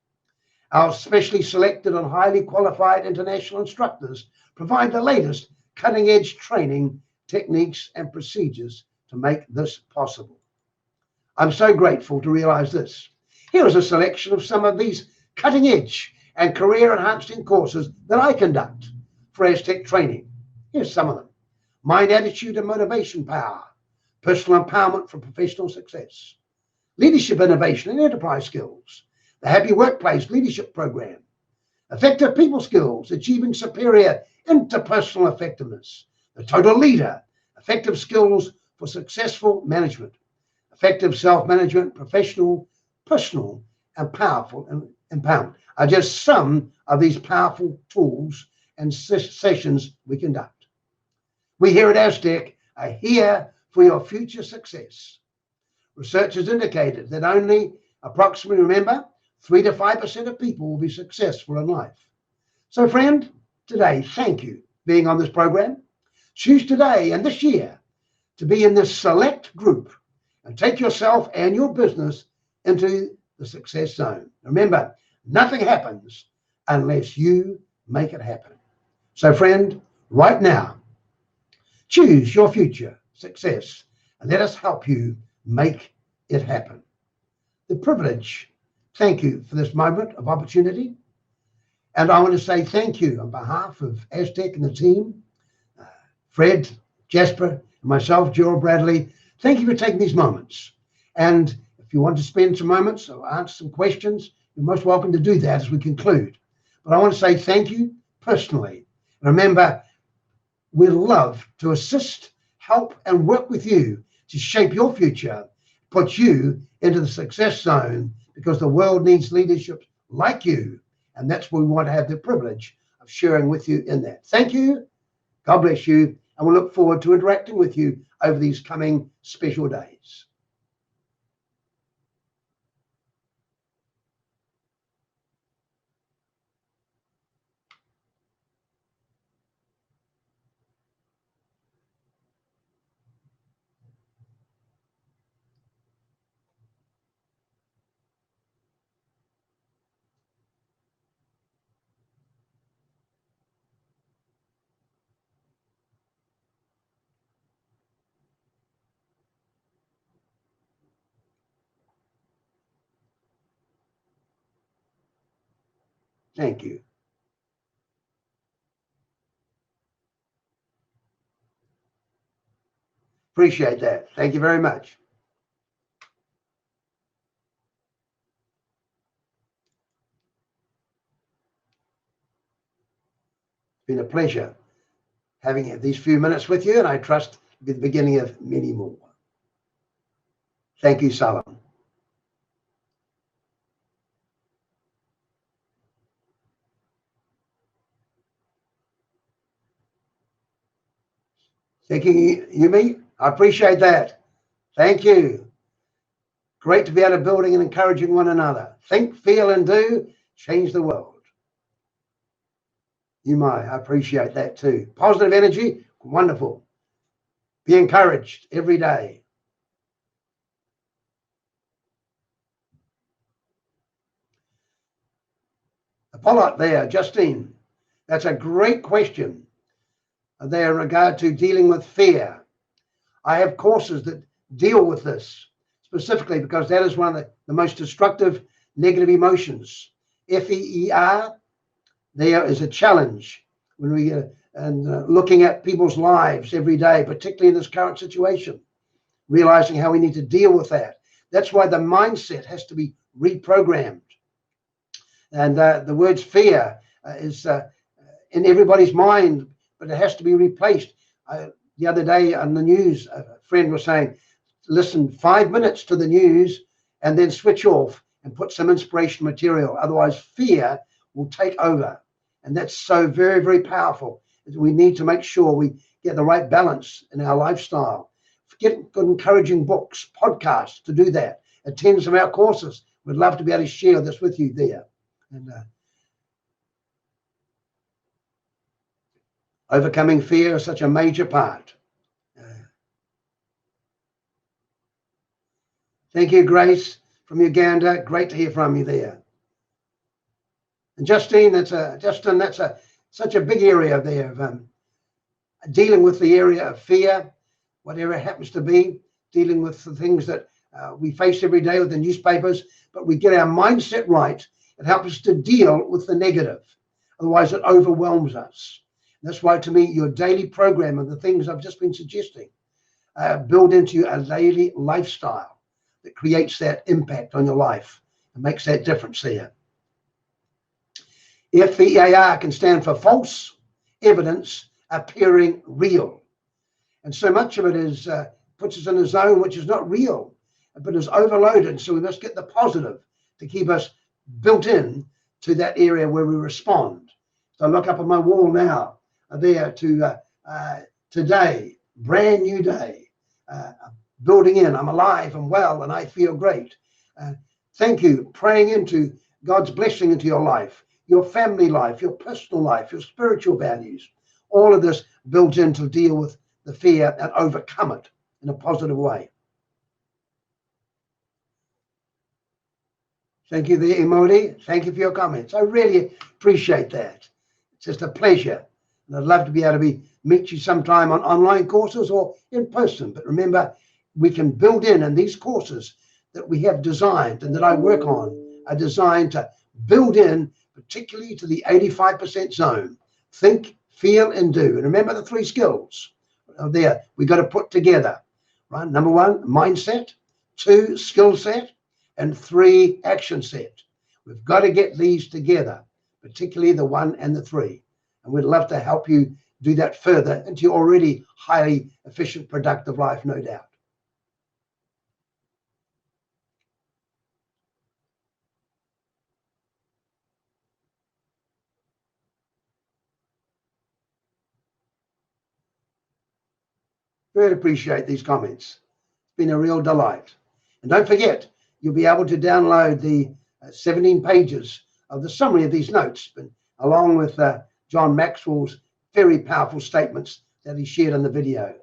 Our specially selected and highly qualified international instructors provide the latest cutting-edge training techniques and procedures to make this possible. I'm so grateful to realize this. Here is a selection of some of these cutting-edge and career-enhancing courses that I conduct for AZTech training. Here's some of them. Mind, Attitude, and Motivation Power. Personal Empowerment for Professional Success. Leadership Innovation and Enterprise Skills. The Happy Workplace Leadership Program. Effective People Skills, Achieving Superior Interpersonal Effectiveness. The Total Leader, Effective Skills for Successful Management. effective self-management, professional, personal, and powerful empowerment are just some of these powerful tools and sessions we conduct. We here at AZTech are here for your future success. Research has indicated that only approximately, remember, 3 to 5% of people will be successful in life. So friend, today, thank you for being on this program. Choose today and this year to be in this select group and take yourself and your business into the success zone. Remember, nothing happens unless you make it happen. So friend, right now, choose your future success and let us help you make it happen. The privilege, thank you for this moment of opportunity. And I want to say thank you on behalf of AZTech and the team, Fred, Jasper, and myself, Gerald Bradley. Thank you for taking these moments. And if you want to spend some moments or answer some questions, you're most welcome to do that as we conclude. But I want to say thank you personally. Remember, we'd love to assist, help, and work with you to shape your future, put you into the success zone, because the world needs leadership like you. And that's what we want to have the privilege of sharing with you in that. Thank you. God bless you. And we'll look forward to interacting with you over these coming special days. Thank you. Appreciate that. Thank you very much. It's been a pleasure having these few minutes with you, and I trust it'll be the beginning of many more. Thank you, Salam. Thank you, Yumi. I appreciate that. Thank you. Great to be able to building and encouraging one another. Think, feel, and do. Change the world. Yumi, I appreciate that too. Positive energy, wonderful. Be encouraged every day. Apollo there, Justine. That's a great question there in regard to dealing with fear. I have courses that deal with this specifically because that is one of the most destructive negative emotions. F-E-E-R, there is a challenge when we looking at people's lives every day, particularly in this current situation, realizing how we need to deal with that. That's why the mindset has to be reprogrammed. And the words fear is in everybody's mind, but it has to be replaced. The other day on the news, a friend was saying, listen 5 minutes to the news and then switch off and put some inspirational material. Otherwise, fear will take over. And that's so very, very powerful. We need to make sure we get the right balance in our lifestyle. Get good encouraging books, podcasts to do that. Attend some of our courses. We'd love to be able to share this with you there. And overcoming fear is such a major part. Thank you, Grace from Uganda. Great to hear from you there. And Justine, Justin, that's such a big area there of dealing with the area of fear, whatever it happens to be, dealing with the things that we face every day with the newspapers, but we get our mindset right. It helps us to deal with the negative. Otherwise, it overwhelms us. And that's why, to me, your daily program and the things I've just been suggesting build into a daily lifestyle that creates that impact on your life and makes that difference there. FEAR can stand for false evidence appearing real. And so much of it is puts us in a zone which is not real. but it's overloaded. So we must get the positive to keep us built in to that area where we respond. So I look up on my wall now, there to today, brand new day, building in, I'm alive and well and I feel great. Thank you, praying into God's blessing into your life, your family life, your personal life, your spiritual values, all of this built in to deal with the fear and overcome it in a positive way. Thank you there, Emily. Thank you for your comments. I really appreciate that. It's just a pleasure. And I'd love to be able to meet you sometime on online courses or in person. But remember, we can build in, and these courses that we have designed and that I work on are designed to build in, particularly to the 85% zone. Think, feel, and do. And remember the 3 skills there we got to put together, right? Number 1, mindset. 2, skill set. And 3, action set. We've got to get these together, particularly the 1 and the 3. And we'd love to help you do that further into your already highly efficient, productive life, no doubt. Really appreciate these comments. It's been a real delight. And don't forget, you'll be able to download the 17 pages of the summary of these notes, along with John Maxwell's very powerful statements that he shared in the video.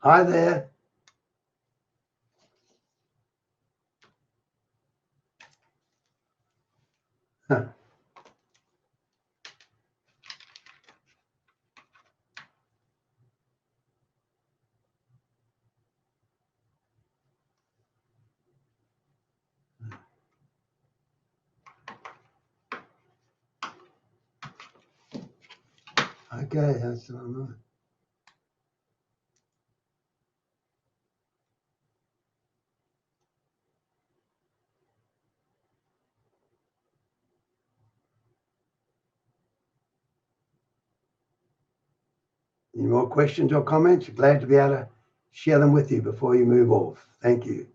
Hi there. Huh. Okay, that's what I know. Any more questions or comments? Glad to be able to share them with you before you move off. Thank you.